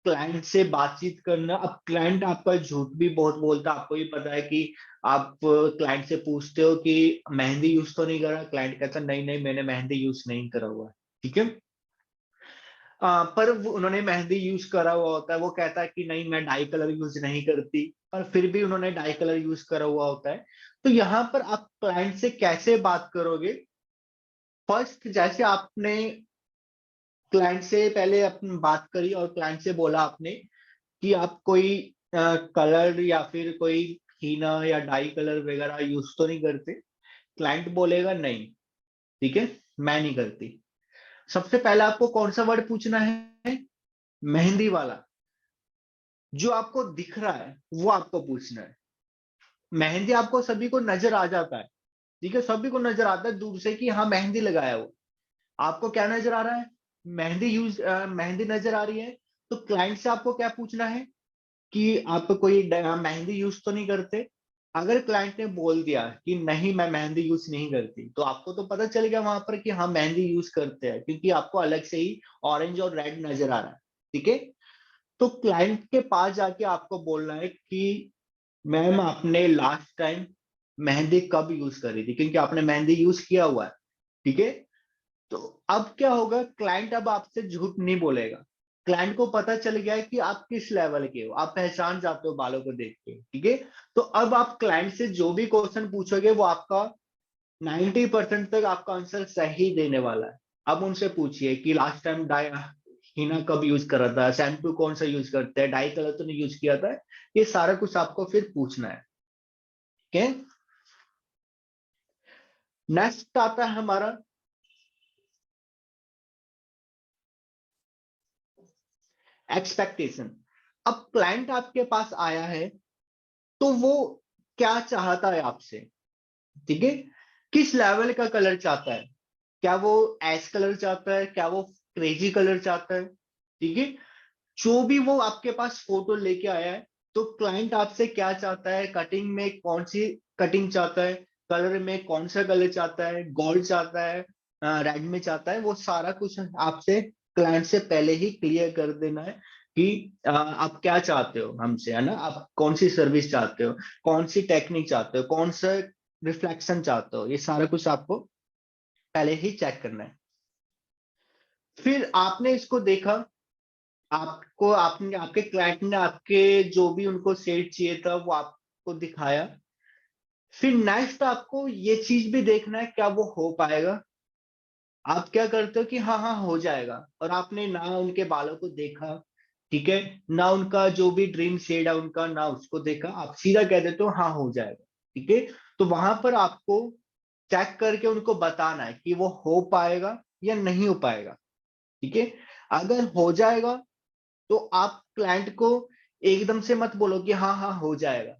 क्लाइंट से बातचीत करना। अब क्लाइंट आपका झूठ भी बहुत बोलता है, आपको भी पता है कि आप क्लाइंट से पूछते हो कि मेहंदी यूज तो नहीं करा, क्लाइंट कहता नहीं नहीं मैंने मेहंदी यूज नहीं करा हुआ है। ठीक है, पर उन्होंने मेहंदी यूज करा हुआ होता है, वो कहता है कि नहीं मैं डाई कलर यूज नहीं करती, पर फिर भी उन्होंने डाई कलर यूज करा हुआ होता है। तो यहाँ पर आप क्लाइंट से कैसे बात करोगे? फर्स्ट, जैसे आपने क्लाइंट से पहले अपनी बात करी और क्लाइंट से बोला आपने कि आप कोई कलर या फिर कोई हीना या डाई कलर वगैरह यूज तो नहीं करते, क्लाइंट बोलेगा नहीं, ठीक है, मैं नहीं करती। सबसे पहले आपको कौन सा वर्ड पूछना है? मेहंदी वाला, जो आपको दिख रहा है वो आपको पूछना है। मेहंदी आपको सभी को नजर आ जाता है, ठीक है, सभी को नजर आता है दूर से कि हाँ मेहंदी लगाया वो। आपको क्या नजर आ रहा है? मेहंदी नजर आ रही है। तो क्लाइंट से आपको क्या पूछना है कि आप कोई मेहंदी यूज तो नहीं करते। अगर क्लाइंट ने बोल दिया कि नहीं मैं मेहंदी यूज नहीं करती, तो आपको तो पता चल गया वहां पर कि हाँ मेहंदी यूज करते हैं, क्योंकि आपको अलग से ही ऑरेंज और रेड नजर आ रहा है। ठीक है, तो क्लाइंट के पास जाके आपको बोलना है कि मैम आपने लास्ट टाइम मेहंदी कब यूज करी थी, क्योंकि आपने मेहंदी यूज किया हुआ है। ठीक है, तो अब क्या होगा, क्लाइंट अब आपसे झूठ नहीं बोलेगा। क्लाइंट को पता चल गया है कि आप किस लेवल के हो, आप पहचान जाते हो बालों को देख के। ठीक है, तो अब आप क्लाइंट से जो भी क्वेश्चन पूछोगे वो आपका 90% तक आपका आंसर सही देने वाला है। अब उनसे पूछिए कि लास्ट टाइम डाई हीना कब यूज करा था, शैम्पू कौन सा यूज करते हैं, डाई कलर तो नहीं यूज किया था। ये सारा कुछ आपको फिर पूछना है। ठीक है, नेक्स्ट आता है हमारा एक्सपेक्टेशन। अब क्लाइंट आपके पास आया है तो वो क्या चाहता है आपसे? ठीक है, किस लेवल का कलर चाहता है? क्या वो ऐश कलर चाहता है, क्या वो क्रेजी कलर चाहता है? ठीक है, जो भी वो आपके पास फोटो लेके आया है, तो क्लाइंट आपसे क्या चाहता है, कटिंग में कौन सी कटिंग चाहता है, कलर में कौन सा कलर चाहता है, गोल्ड चाहता है, रेड में चाहता है, वो सारा कुछ आपसे क्लाइंट से पहले ही क्लियर कर देना है कि आप क्या चाहते हो हमसे, है ना, आप कौन सी सर्विस चाहते हो, कौन सी टेक्निक चाहते हो, कौन सा रिफ्लेक्शन चाहते हो, ये सारा कुछ आपको पहले ही चेक करना है। फिर आपने इसको देखा, आपको आपने आपके क्लाइंट ने आपके जो भी उनको सेट चाहिए था वो आपको दिखाया। फिर नेक्स्ट आपको ये चीज भी देखना है क्या वो हो पाएगा। आप क्या करते हो कि हाँ हाँ हो जाएगा, और आपने ना उनके बालों को देखा, ठीक है, ना उनका जो भी ड्रीम शेड है उनका ना उसको देखा, आप सीधा कह देते हो हाँ हो जाएगा, ठीक है। तो वहां पर आपको चेक करके उनको बताना है कि वो हो पाएगा या नहीं हो पाएगा, ठीक है। अगर हो जाएगा तो आप क्लाइंट को एकदम से मत बोलो कि हाँ हाँ हो जाएगा,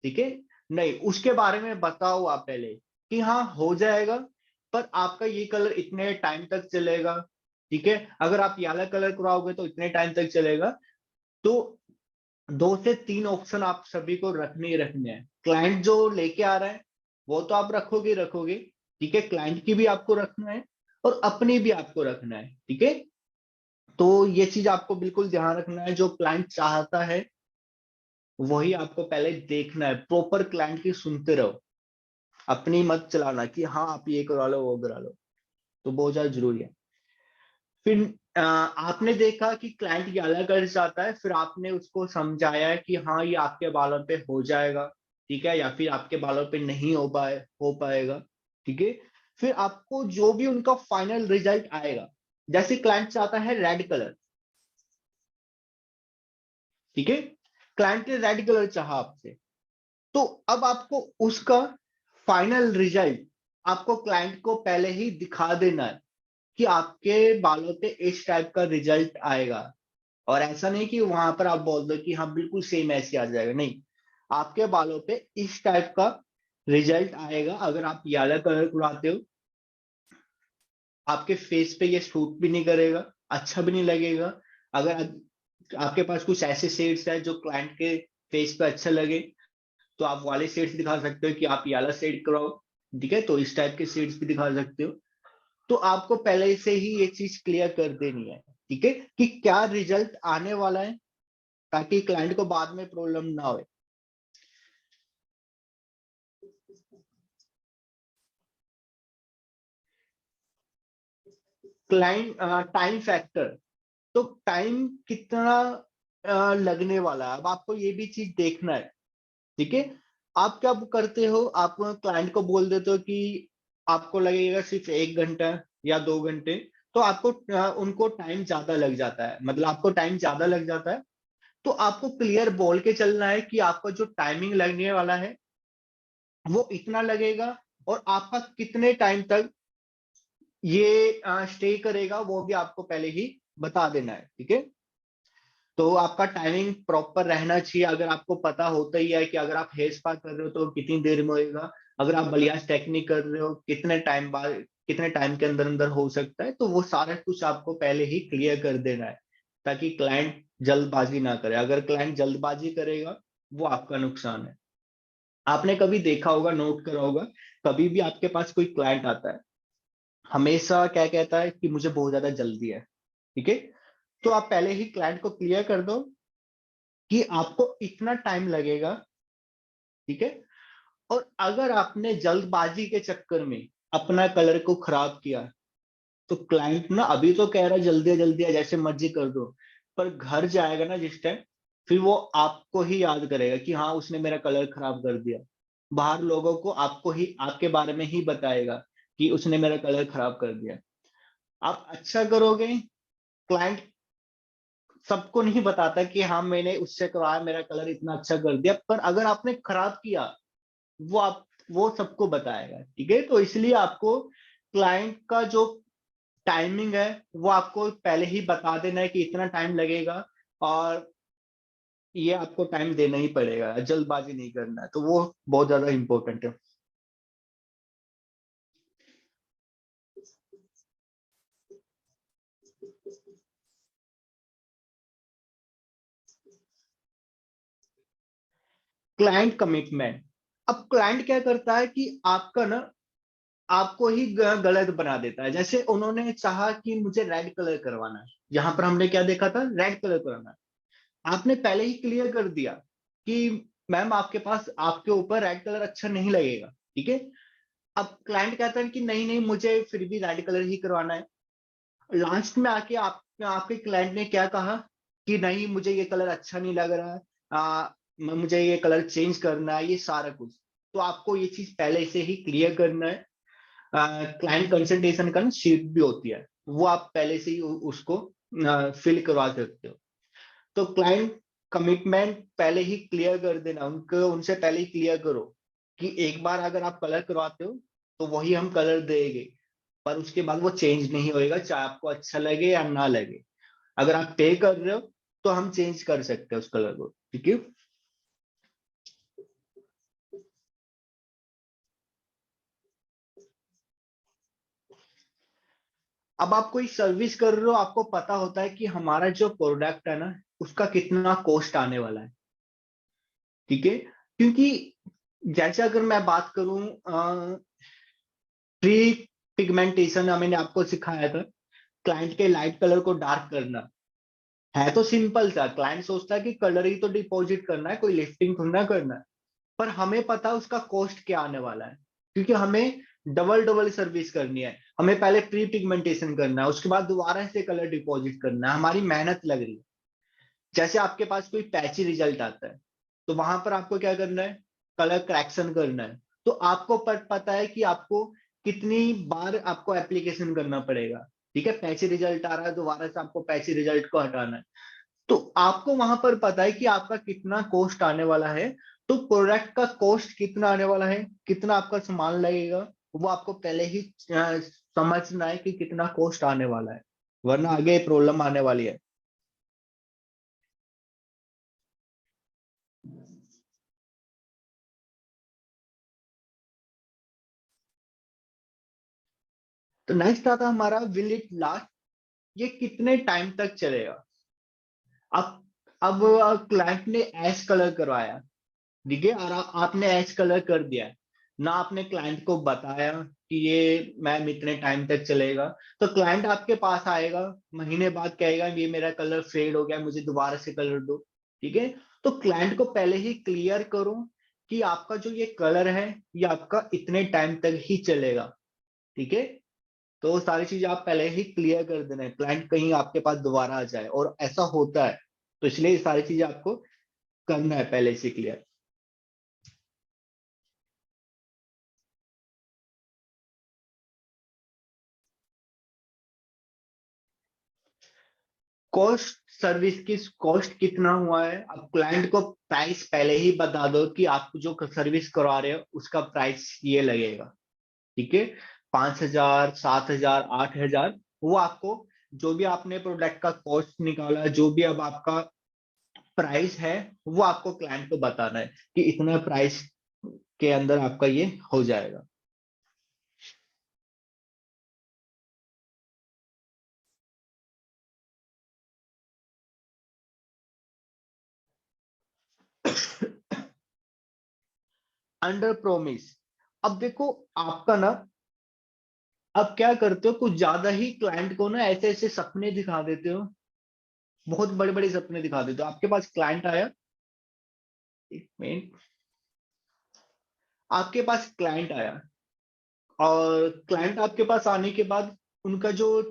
ठीक है, नहीं, उसके बारे में बताओ आप पहले कि हाँ हो जाएगा, पर आपका ये कलर इतने टाइम तक चलेगा, ठीक है, अगर आप ये वाला कलर कराओगे तो इतने टाइम तक चलेगा। तो 2 से 3 ऑप्शन आप सभी को रखने ही रखने हैं। क्लाइंट जो लेके आ रहा है वो तो आप रखोगे रखोगे, ठीक है, क्लाइंट की भी आपको रखना है और अपनी भी आपको रखना है, ठीक है। तो ये चीज आपको बिल्कुल ध्यान रखना है, जो क्लाइंट चाहता है वही आपको पहले देखना है, प्रॉपर क्लाइंट की सुनते रहो, अपनी मत चलाना कि हाँ आप ये करा लो वो करा लो, तो बहुत ज्यादा जरूरी है। फिर आपने देखा कि क्लाइंट ये अलग कर चाहता है, फिर आपने उसको समझाया है कि हाँ ये आपके बालों पे हो जाएगा, ठीक है, या फिर आपके बालों पे नहीं हो पाएगा, ठीक है। फिर आपको जो भी उनका फाइनल रिजल्ट आएगा, जैसे क्लाइंट चाहता है रेड कलर, ठीक है, क्लाइंट ने रेड कलर चाहा आपसे, तो अब आपको उसका फाइनल रिजल्ट आपको क्लाइंट को पहले ही दिखा देना है कि आपके बालों पे इस टाइप का रिजल्ट आएगा। और ऐसा नहीं कि वहां पर आप बोल दो कि हाँ बिल्कुल सेम ऐसे आ जाएगा, नहीं, आपके बालों पे इस टाइप का रिजल्ट आएगा। अगर आप ये वाला कलर कराते हो आपके फेस पे ये सूट भी नहीं करेगा, अच्छा भी नहीं लगेगा। अगर आपके पास कुछ ऐसे शेड्स है जो क्लाइंट के फेस पे अच्छा लगे तो आप वाले शेड्स दिखा सकते हो कि आप ये वाला शेड कराओ, ठीक है, तो इस टाइप के शेड्स भी दिखा सकते हो। तो आपको पहले से ही ये चीज क्लियर कर देनी है, ठीक है, कि क्या रिजल्ट आने वाला है, ताकि क्लाइंट को बाद में प्रॉब्लम ना हो। क्लाइंट टाइम फैक्टर, तो टाइम कितना लगने वाला है, अब आपको ये भी चीज देखना है, ठीक है। आप क्या करते हो, आप क्लाइंट को बोल देते हो कि आपको लगेगा सिर्फ 1 घंटा या 2 घंटे, तो आपको उनको टाइम ज्यादा लग जाता है, मतलब आपको टाइम ज्यादा लग जाता है। तो आपको क्लियर बोल के चलना है कि आपका जो टाइमिंग लगने वाला है वो इतना लगेगा, और आपका कितने टाइम तक ये स्टे करेगा वो भी आपको पहले ही बता देना है, ठीक है। तो आपका टाइमिंग प्रॉपर रहना चाहिए। अगर आपको पता होता ही है कि अगर आप हेयर स्पा कर रहे हो तो कितनी देर में होएगा, अगर आप बलियाज टेक्निक कर रहे हो कितने टाइम बाद, कितने टाइम के अंदर अंदर हो सकता है, तो वो सारा कुछ आपको पहले ही क्लियर कर देना है, ताकि क्लाइंट जल्दबाजी ना करे। अगर क्लाइंट जल्दबाजी करेगा वो आपका नुकसान है। आपने कभी देखा होगा, नोट करा होगा, कभी भी आपके पास कोई क्लाइंट आता है हमेशा क्या कहता है कि मुझे बहुत ज्यादा जल्दी है, ठीक है। तो आप पहले ही क्लाइंट को क्लियर कर दो कि आपको इतना टाइम लगेगा, ठीक है। और अगर आपने जल्दबाजी के चक्कर में अपना कलर को खराब किया, तो क्लाइंट ना अभी तो कह रहा है जल्दी है जैसे मर्जी कर दो, पर घर जाएगा ना जिस टाइम, फिर वो आपको ही याद करेगा कि हाँ उसने मेरा कलर खराब कर दिया। बाहर लोगों को आपको ही, आपके बारे में ही बताएगा कि उसने मेरा कलर खराब कर दिया। आप अच्छा करोगे, क्लाइंट सबको नहीं बताता कि हाँ मैंने उससे करवाया मेरा कलर इतना अच्छा कर दिया, पर अगर आपने खराब किया वो सबको बताएगा, ठीक है। तो इसलिए आपको क्लाइंट का जो टाइमिंग है वो आपको पहले ही बता देना है कि इतना टाइम लगेगा, और ये आपको टाइम देना ही पड़ेगा, जल्दबाजी नहीं करना है, तो वो बहुत ज्यादा इंपॉर्टेंट है। Client commitment. अब क्लाइंट क्या करता है कि आपका ना आपको ही गलत बना देता है। जैसे उन्होंने चाहा कि मुझे रेड कलर करवाना है, यहाँ पर हमने क्या देखा था, रेड कलर करवाना है। आपने पहले ही क्लियर कर दिया कि मैम आपके पास आपके ऊपर रेड कलर अच्छा नहीं लगेगा, ठीक है। अब क्लाइंट कहता है कि नहीं नहीं मुझे फिर भी रेड कलर ही करवाना है। लास्ट में आके आपके क्लाइंट ने क्या कहा कि नहीं मुझे ये कलर अच्छा नहीं लग रहा है, मुझे ये कलर चेंज करना है, ये सारा कुछ। तो आपको ये चीज पहले से ही क्लियर करना है। क्लाइंट कंसल्टेशन का ना शीट भी होती है, वो आप पहले से ही उसको फिल करवा सकते हो। तो क्लाइंट कमिटमेंट पहले ही क्लियर कर देना, उनको उनसे पहले ही क्लियर करो कि एक बार अगर आप कलर करवाते हो तो वही हम कलर देंगे, पर उसके बाद वो चेंज नहीं होएगा, चाहे आपको अच्छा लगे या ना लगे। अगर आप पे कर रहे हो तो हम चेंज कर सकते हैं उस कलर को, ठीक है। अब आप कोई सर्विस कर रहे हो, आपको पता होता है कि हमारा जो प्रोडक्ट है ना उसका कितना कॉस्ट आने वाला है, ठीक है। क्योंकि जैसे अगर मैं बात करूं प्री पिगमेंटेशन, मैंने आपको सिखाया था क्लाइंट के लाइट कलर को डार्क करना, है तो सिंपल सा। क्लाइंट सोचता है कि कलर ही तो डिपॉजिट करना है, कोई लिफ्टिंग थोड़ा ना करना है। पर हमें पता है उसका कॉस्ट क्या आने वाला है, क्योंकि हमें डबल डबल सर्विस करनी है। हमें पहले प्री पिगमेंटेशन करना है, उसके बाद दोबारा से कलर डिपॉजिट करना है, हमारी मेहनत लग रही है। जैसे आपके पास कोई पैची रिजल्ट आता है तो वहां पर आपको क्या करना है, कलर करेक्शन करना है। तो आपको पता है कि आपको कितनी बार आपको एप्लीकेशन करना पड़ेगा, ठीक है। पैची रिजल्ट आ रहा है, दोबारा से आपको पैची रिजल्ट को हटाना है। तो आपको वहां पर पता है कि आपका कितना कॉस्ट आने वाला है। तो प्रोडक्ट का कॉस्ट कितना आने वाला है, कितना आपका सामान लगेगा, वो आपको पहले ही समझना है कि कितना कॉस्ट आने वाला है, वरना आगे प्रॉब्लम आने वाली है। तो नेक्स्ट आता हमारा विल इट लास्ट, ये कितने टाइम तक चलेगा। अब क्लाइंट ने ऐश कलर करवाया, ठीक है, और आपने ऐश कलर कर दिया है ना, आपने क्लाइंट को बताया कि ये मैम इतने टाइम तक चलेगा। तो क्लाइंट आपके पास आएगा महीने बाद, कहेगा ये मेरा कलर फेड हो गया, मुझे दोबारा से कलर दो, ठीक है। तो क्लाइंट को पहले ही क्लियर करो कि आपका जो ये कलर है ये आपका इतने टाइम तक ही चलेगा, ठीक है। तो सारी चीज आप पहले ही क्लियर कर देना है, क्लाइंट कहीं आपके पास दोबारा आ जाए, और ऐसा होता है। तो इसलिए सारी चीजें आपको करना है पहले से क्लियर। कॉस्ट, सर्विस की कॉस्ट कितना हुआ है, अब क्लाइंट को प्राइस पहले ही बता दो कि आप जो सर्विस करवा रहे हो उसका प्राइस ये लगेगा, ठीक है। 5,000, 7,000, 8,000, वो आपको जो भी आपने प्रोडक्ट का कॉस्ट निकाला, जो भी अब आपका प्राइस है, वो आपको क्लाइंट को बताना है कि इतना प्राइस के अंदर आपका ये हो जाएगा। Under promise. अब देखो आपका ना, अब क्या करते हो, कुछ ज्यादा ही क्लाइंट को ना ऐसे ऐसे सपने दिखा देते हो, बहुत बड़े बड़े सपने दिखा देते हो। आपके पास क्लाइंट आया, एक मिनट, आपके पास क्लाइंट आया, और क्लाइंट आपके पास आने के बाद उनका जो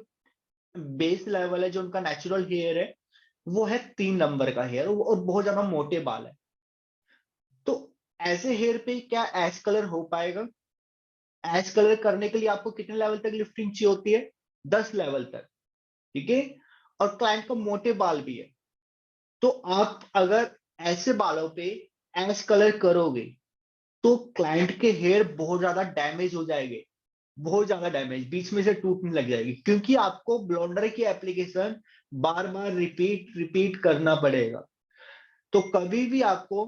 बेस लेवल है, जो उनका नेचुरल हेयर है, वो है 3 नंबर का हेयर, और बहुत ज्यादा मोटे बाल है। तो ऐसे हेयर पे क्या ऐश कलर हो पाएगा? ऐश कलर करने के लिए आपको कितने लेवल तक लिफ्टिंग चाहिए होती है? 10 लेवल तक, ठीक है। और क्लाइंट को मोटे बाल भी है, तो आप अगर ऐसे बालों पे ऐश कलर करोगे तो क्लाइंट के हेयर बहुत ज्यादा डैमेज हो जाएंगे, बहुत ज्यादा डैमेज, बीच में से टूटने लग जाएगी, क्योंकि आपको ब्लोंडर की एप्लीकेशन बार बार रिपीट रिपीट करना पड़ेगा। तो कभी भी आपको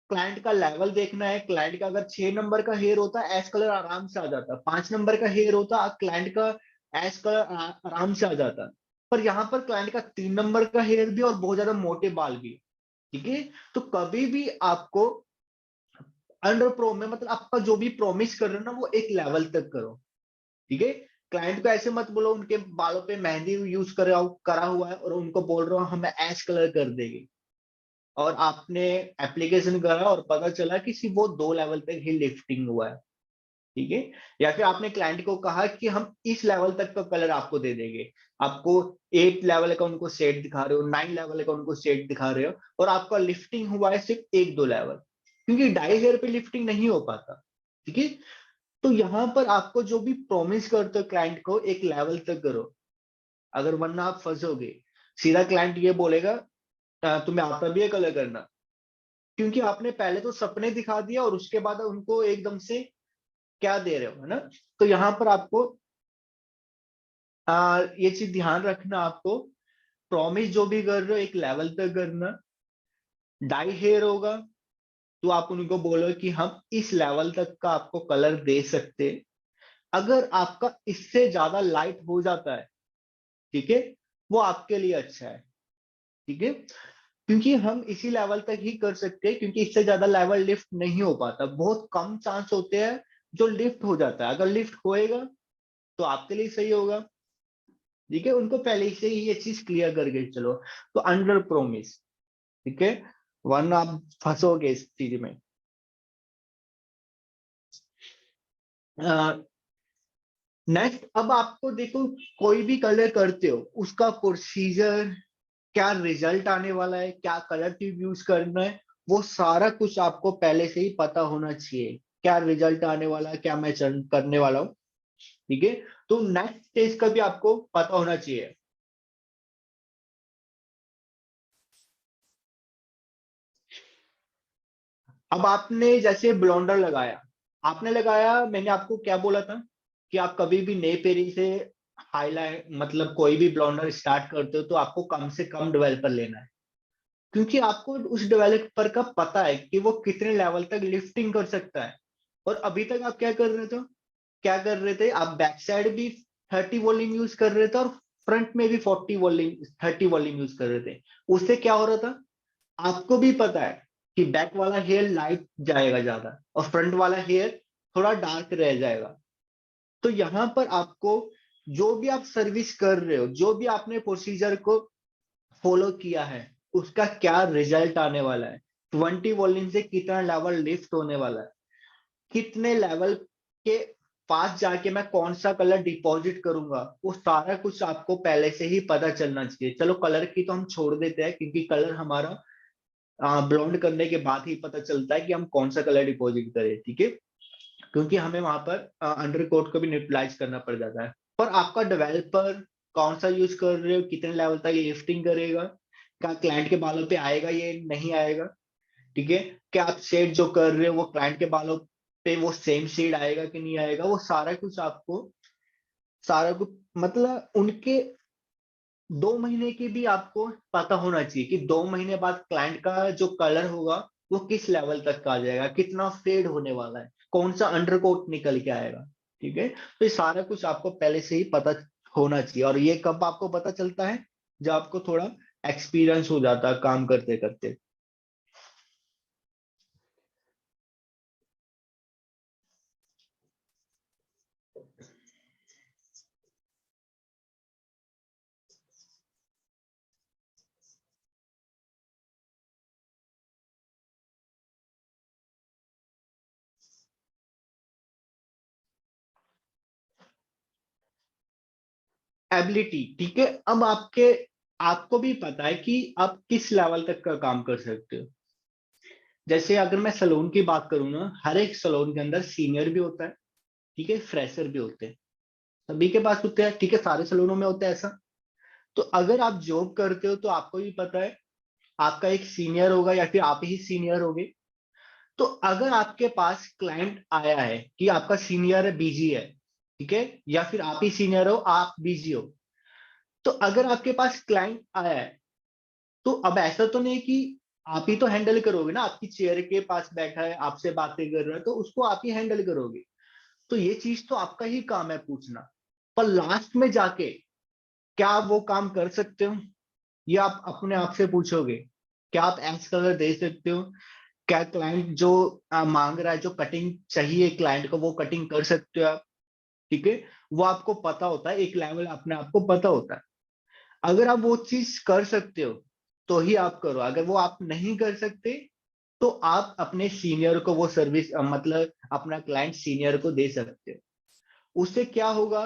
क्लाइंट का लेवल देखना है। क्लाइंट का अगर 6 नंबर का हेयर होता है, एश कलर आराम से आ जाता है। 5 नंबर का हेयर होता है, क्लाइंट का एश कलर आराम से आ जाता है। पर यहाँ पर क्लाइंट का 3 नंबर का हेयर भी और बहुत ज्यादा मोटे बाल भी, ठीक है। तो कभी भी आपको अंडर प्रो में मतलब आपका जो भी प्रॉमिस कर रहे हो ना वो एक लेवल तक करो, ठीक है। क्लाइंट को ऐसे मत बोलो उनके बालों पे मेहंदी यूज करा हुआ है और उनको बोल रहे हो हमें ऐश कलर कर देगी, और आपने एप्लीकेशन करा और पता चला कि सिर्फ वो 2 लेवल तक ही लिफ्टिंग हुआ है, ठीक है। या फिर आपने क्लाइंट को कहा कि हम इस लेवल तक का कलर आपको दे देंगे, आपको 8 लेवल का उनको शेड दिखा रहे हो, 9 लेवल का उनको शेड दिखा रहे हो, और आपका लिफ्टिंग हुआ है सिर्फ 1-2 लेवल, क्योंकि डाई हेयर पे लिफ्टिंग नहीं हो पाता, ठीक है। तो यहां पर आपको जो भी प्रॉमिस करते हो क्लाइंट को एक लेवल तक करो, अगर वरना आप फंसोगे। सीधा क्लाइंट ये बोलेगा तुम्हें आता भी है कलर करना, क्योंकि आपने पहले तो सपने दिखा दिया और उसके बाद उनको एकदम से क्या दे रहे हो, है ना। तो यहाँ पर आपको ये चीज ध्यान रखना, आपको प्रॉमिस जो भी कर रहे हो एक लेवल तक करना। डाई हेयर होगा तो आप उनको बोलो कि हम इस लेवल तक का आपको कलर दे सकते हैं, अगर आपका इससे ज्यादा लाइट हो जाता है, ठीक है, वो आपके लिए अच्छा है, ठीक है, क्योंकि हम इसी लेवल तक ही कर सकते हैं, क्योंकि इससे ज्यादा लेवल लिफ्ट नहीं हो पाता, बहुत कम चांस होते हैं जो लिफ्ट हो जाता है। अगर लिफ्ट होएगा तो आपके लिए सही होगा, ठीक है। उनको पहले से ही ये चीज क्लियर करके चलो, तो अंडर प्रोमिस, ठीक है, वरना आप फंसोगे इस चीज में। नेक्स्ट, अब आपको देखो कोई भी कलर करते हो उसका प्रोसीजर, क्या रिजल्ट आने वाला है, क्या कलर ट्यूब यूज करना है, वो सारा कुछ आपको पहले से ही पता होना चाहिए, क्या रिजल्ट आने वाला है, क्या मैं करने वाला हूँ, ठीक है। तो नेक्स्ट स्टेज का भी आपको पता होना चाहिए। अब आपने जैसे ब्लॉन्डर लगाया, आपने लगाया, मैंने आपको क्या बोला था कि आप कभी भी नए पेरी से हाईलाइट मतलब कोई भी ब्लॉन्डर स्टार्ट करते हो तो आपको कम से कम डेवलपर लेना है, क्योंकि आपको उस डेवलपर का पता है कि वो कितने लेवल तक लिफ्टिंग कर सकता है। और अभी तक आप क्या कर रहे थे, आप बैक साइड भी 30 वॉल्यूम यूज कर रहे थे और फ्रंट में भी 30 वॉल्यूम यूज कर रहे थे। उससे क्या हो रहा था, आपको भी पता है कि बैक वाला हेयर लाइट जाएगा ज्यादा और फ्रंट वाला हेयर थोड़ा डार्क रह जाएगा। तो यहां पर आपको जो भी आप सर्विस कर रहे हो, जो भी आपने प्रोसीजर को फॉलो किया है, उसका क्या रिजल्ट आने वाला है, 20 वॉल्यूम से कितना लेवल लिफ्ट होने वाला है, कितने लेवल के पास जाके मैं कौन सा कलर डिपॉजिट करूंगा, वो सारा कुछ आपको पहले से ही पता चलना चाहिए। चलो कलर की तो हम छोड़ देते हैं, क्योंकि कलर हमारा ब्लॉन्ड करने के बाद ही पता चलता है कि हम कौन सा कलर डिपॉजिट करें, ठीक है, क्योंकि हमें वहां पर अंडर कोट को भी न्यूट्रलाइज करना पड़ जाता है। पर आपका डेवलपर कौन सा यूज कर रहे हो, कितने लेवल तक लिफ्टिंग करेगा, क्या क्लाइंट के बालों पे आएगा ये नहीं आएगा, ठीक है, क्या आप शेड जो कर रहे हो वो क्लाइंट के बालों पे वो सेम शेड आएगा कि नहीं आएगा, वो सारा कुछ आपको, सारा कुछ मतलब उनके 2 महीने की भी आपको पता होना चाहिए कि 2 महीने बाद क्लाइंट का जो कलर होगा वो किस लेवल तक का आ जाएगा, कितना फेड होने वाला है, कौन सा अंडरकोट निकल के आएगा, ठीक है। तो ये सारा कुछ आपको पहले से ही पता होना चाहिए, और ये कब आपको पता चलता है, जब आपको थोड़ा एक्सपीरियंस हो जाता है काम करते करते। एबिलिटी, ठीक है। अब आपको भी पता है कि आप किस लेवल तक का काम कर सकते हो। जैसे अगर मैं सलून की बात करूँ ना, हर एक सलून के अंदर सीनियर भी होता है, ठीक है, फ्रेशर भी होते हैं, सभी के पास होते हैं, ठीक है, सारे सलूनों में होता है ऐसा। तो अगर आप जॉब करते हो तो आपको भी पता है आपका एक सीनियर होगा या फिर आप ही सीनियर होगे। तो अगर आपके पास क्लाइंट आया है कि आपका सीनियर बिजी है, ठीक है, या फिर आप ही सीनियर हो आप बिजी हो, तो अगर आपके पास क्लाइंट आया है तो अब ऐसा तो नहीं कि आप ही तो हैंडल करोगे ना, आपकी चेयर के पास बैठा है आपसे बातें कर रहा है तो उसको आप ही हैंडल करोगे। तो ये चीज तो आपका ही काम है पूछना, पर लास्ट में जाके क्या आप वो काम कर सकते हो, ये आप अपने आप से पूछोगे। क्या आप एश कलर दे सकते हो? क्या क्लाइंट जो मांग रहा है, जो कटिंग चाहिए क्लाइंट को, वो कटिंग कर सकते हो आप? ठीक है, वो आपको पता होता है, एक लेवल अपने आप को पता होता है। अगर आप वो चीज कर सकते हो तो ही आप करो, अगर वो आप नहीं कर सकते तो आप अपने सीनियर को वो सर्विस मतलब अपना क्लाइंट सीनियर को दे सकते हो। उससे क्या होगा,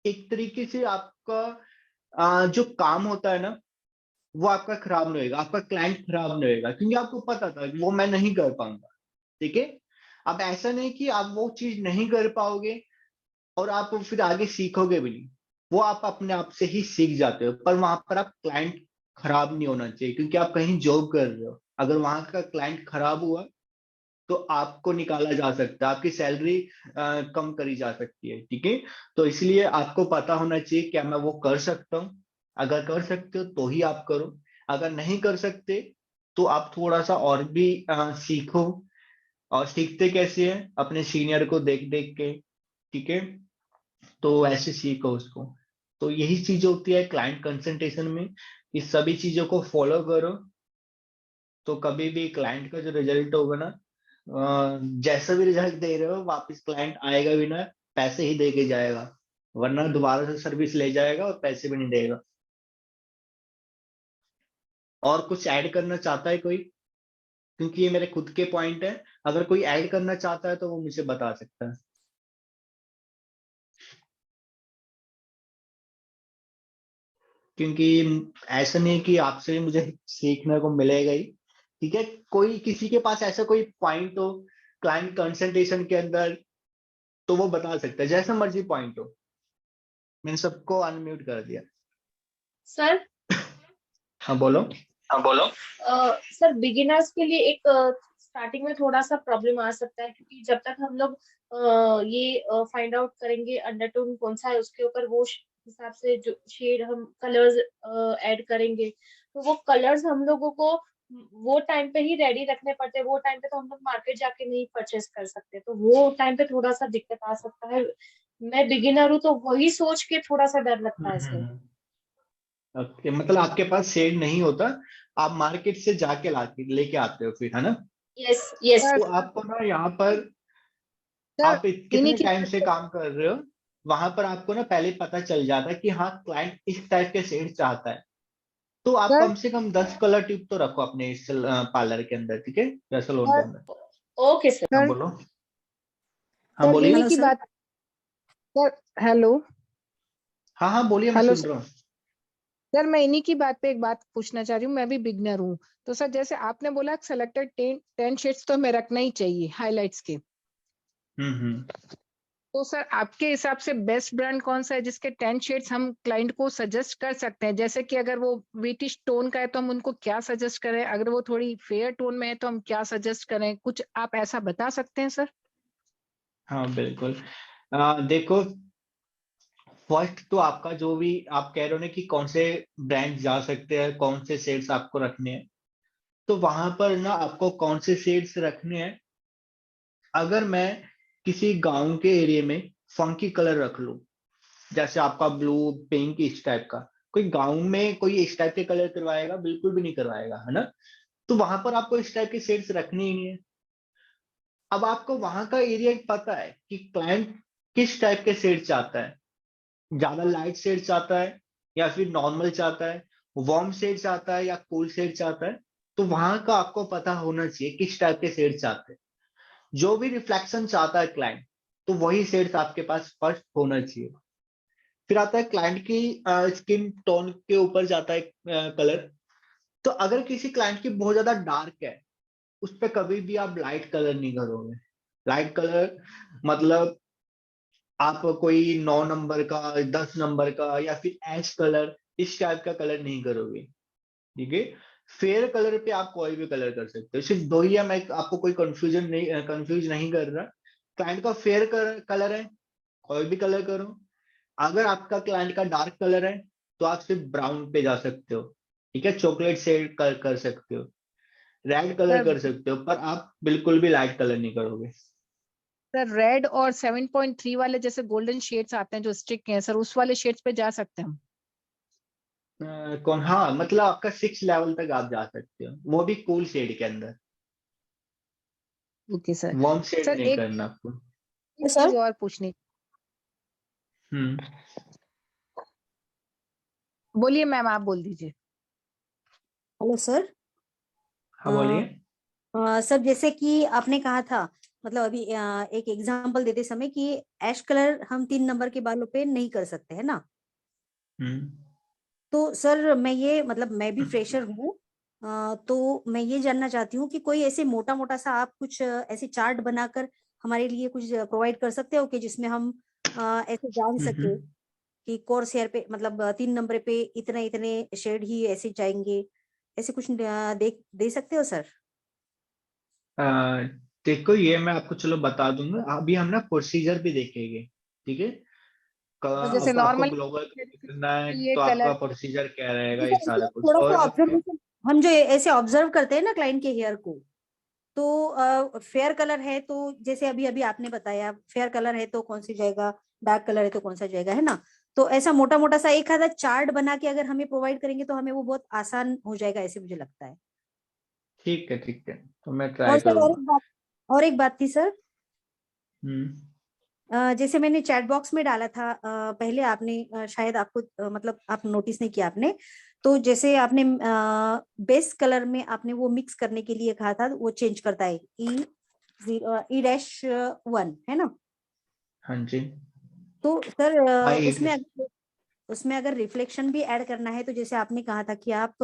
एक तरीके से आपका जो काम होता है ना, वो आपका खराब नहीं होगा, आपका क्लाइंट खराब नहीं होगा, क्योंकि आपको पता था कि वो मैं नहीं कर पाऊंगा। ठीक है, अब ऐसा नहीं कि आप वो चीज नहीं कर पाओगे और आप फिर आगे सीखोगे भी नहीं, वो आप अपने आप से ही सीख जाते हो। पर वहां पर आप क्लाइंट खराब नहीं होना चाहिए, क्योंकि आप कहीं जॉब कर रहे हो, अगर वहां का क्लाइंट खराब हुआ तो आपको निकाला जा सकता है, आपकी सैलरी कम करी जा सकती है। ठीक है, तो इसलिए आपको पता होना चाहिए क्या मैं वो कर सकता हूँ। अगर कर सकते हो तो ही आप करो, अगर नहीं कर सकते तो आप थोड़ा सा और भी सीखो। और सीखते कैसे हैं? अपने सीनियर को देख देख के। ठीक है, तो ऐसे सीखो उसको। तो यही चीज होती है क्लाइंट कंसल्टेशन में, इस सभी चीजों को फॉलो करो, तो कभी भी क्लाइंट का जो रिजल्ट होगा ना, जैसा भी रिजल्ट दे रहे हो वापस क्लाइंट आएगा भी ना, पैसे ही दे के जाएगा, वरना दोबारा से सर्विस ले जाएगा और पैसे भी नहीं देगा। और कुछ ऐड करना चाहता है कोई? क्योंकि ये मेरे खुद के पॉइंट है, अगर कोई ऐड करना चाहता है तो वो मुझे बता सकता है। क्योंकि ऐसा नहीं कि आपसे मुझे सीखने को मिलेगा ही। ठीक है, कोई किसी के पास ऐसा कोई पॉइंट हो क्लाइंट कंसल्टेशन के अंदर, तो वो बता सकता है, जैसा मर्जी पॉइंट हो। मैंने सबको अनम्यूट कर दिया। सर हाँ बोलो। हाँ बोलो। सर बिगिनर्स के लिए एक स्टार्टिंग में थोड़ा सा प्रॉब्लम आ सकता है, क्योंकि जब तक हम लोग ये फाइंड आउट करेंगे अंडरटोन कौन सा है, उसके ऊपर वो हिसाब से जो शेड हम कलर्स ऐड करेंगे, तो वो कलर्स हम लोगों को वो टाइम पे ही रेडी रखने पड़ते हैं। वो टाइम पे तो हम लोग मार्केट जाके नहीं परचेस कर सकते, तो वो टाइम पे थोड़ा सा दिक्कत आ सकता है। मैं बिगिनर हूँ तो वही सोच के थोड़ा सा डर लगता है सर। ओके, मतलब आपके पास शेड नहीं होता, आप मार्केट से जाके लाके लेके आते हो फिर, है ना? Yes yes. सर तो आपको ना यहाँ पर सर आप इन्हीं कितने की टाइम से काम कर रहे हो, वहां पर आपको ना पहले पता चल जाता है कि हाँ क्लाइंट इस टाइप के शेड चाहता है। तो आप सर कम से कम 10 कलर ट्यूब तो रखो अपने इस पार्लर के अंदर, ठीक है, या सलून के सर अंदर। Okay sir. हाँ सर बोलो। हाँ सर बोलिए। इन्हीं हेलो की सर। बात। Sir hello. हाँ हाँ बोलिए, मैं हेलो सुन सर। रहा हूँ। सर मैं इन्हीं की बात पे एक बात पूछना चाह रही हूँ, मैं भी बिगनर हूँ। तो सर जैसे आपने बोला सेलेक्टेड 10 शेड्स तो हमें रखना ही चाहिए हाइलाइट्स के। हम्म। तो सर आपके हिसाब से बेस्ट ब्रांड कौन सा है जिसके 10 शेड्स हम क्लाइंट को सजेस्ट कर सकते हैं? जैसे कि अगर वो वीटिश टोन का है तो हम उनको क्या सजेस्ट करें, अगर वो थोड़ी फेयर टोन में है तो हम क्या सजेस्ट करें, कुछ आप ऐसा बता सकते हैं सर? हाँ बिल्कुल। देखो, फर्स्ट तो आपका जो भी आप कह रहे हो ना कि कौन से ब्रांड जा सकते हैं, कौन से शेड्स आपको रखने हैं, तो वहां पर ना आपको कौन से शेड्स रखने हैं। अगर मैं किसी गांव के एरिया में फंकी कलर रख लूं, जैसे आपका ब्लू पिंक इस टाइप का, कोई गांव में कोई इस टाइप के कलर करवाएगा? बिल्कुल भी नहीं करवाएगा, है ना? तो वहां पर आपको इस टाइप के शेड्स रखने ही नहीं है। अब आपको वहां का एरिया पता है कि क्लाइंट किस टाइप के शेड चाहता है, ज्यादा लाइट शेड चाहता है या फिर नॉर्मल चाहता है, वार्म शेड चाहता है या कूल शेड चाहता है। तो वहां का आपको पता होना चाहिए किस टाइप के शेड चाहते हैं। जो भी रिफ्लेक्शन चाहता है क्लाइंट, तो वही शेड्स आपके पास फर्स्ट होना चाहिए। फिर आता है क्लाइंट की स्किन टोन के ऊपर जाता है कलर। तो अगर किसी क्लाइंट की बहुत ज्यादा डार्क है, उस पर कभी भी आप लाइट कलर नहीं करोगे। लाइट कलर मतलब आप कोई 9 नंबर का, 10 नंबर का या फिर ऐश कलर, इस टाइप का कलर नहीं करोगे। ठीक है, फेयर कलर पे आप कोई भी कलर कर सकते हो, सिर्फ दो ही है, मैं आपको कोई कंफ्यूज नहीं कर रहा। क्लाइंट का फेयर कलर है, कोई भी कलर करो। अगर आपका क्लाइंट का डार्क कलर है तो आप सिर्फ ब्राउन पे जा सकते हो। ठीक है, चॉकलेट शेड कर सकते हो, रेड कलर सर कर सकते हो, पर आप बिल्कुल भी लाइट कलर नहीं करोगे। सर रेड और 7.3 वाले जैसे गोल्डन शेड्स आते हैं जो स्टिक हैं सर, उस वाले शेड्स पे जा सकते हैं हम? कौन, हाँ मतलब आपका 6 लेवल तक आप जा सकते हो, वो भी कूल शेड के अंदर, okay sir. Warm shade sir नहीं एक करना आपको। सर चीज और पूछनी, हम्म। बोलिए मैम, आप बोल दीजिए। Hello sir. हाँ बोलिए। सर जैसे कि आपने कहा था, मतलब अभी एक एग्जांपल देते समय कि ऐश कलर हम 3 नंबर के बालों पे नहीं कर सकते है ना। हम्म। तो सर मैं ये मतलब मैं भी फ्रेशर हूँ, तो मैं ये जानना चाहती हूँ कि कोई ऐसे मोटा मोटा सा आप कुछ ऐसे चार्ट बनाकर हमारे लिए कुछ प्रोवाइड कर सकते हो कि जिसमें हम ऐसे जान सके हम्म। कि कोर्स हेयर पे मतलब 3 नंबर पे इतने इतने शेड ही ऐसे जाएंगे, ऐसे कुछ दे सकते हो सर। अ, देखो ये मैं आपको चलो बता दूंगा, अभी हम ना प्रोसीजर भी देखेंगे, ठीक है। तो जैसे अब आपको नॉर्मल ग्लोबल करना है ये तो आपका कलर, प्रोसीजर क्या रहेगा, तो ये सर सारा इसमें कुछ, थोड़ा और सा आपके। ऑब्जर्वेशन, हम जो ऐसे ऑब्जर्व करते हैं ना क्लाइंट के हेयर को, तो फेयर कलर है तो जैसे अभी अभी आपने बताया फेयर कलर है तो कौन सी जाएगा, डार्क कलर है तो कौन सा जाएगा, है ना। तो ऐसा मोटा मोटा सा एक आधा चार्ट बना के अगर हमें प्रोवाइड करेंगे तो हमें वो बहुत आसान हो जाएगा, ऐसे मुझे लगता है। ठीक है ठीक है, तो मैं और ट्राई सर करूंगा। और एक बात थी सर। हम्म। जैसे मैंने चैट बॉक्स में डाला था पहले, आपने शायद आपको मतलब आप नोटिस नहीं किया आपने, तो जैसे आपने बेस कलर में आपने वो मिक्स करने के लिए कहा था, वो चेंज करता है E-1 है ना। हाँ जी। तो सर हाँ उसमें अगर रिफ्लेक्शन भी ऐड करना है तो जैसे आपने कहा था कि आप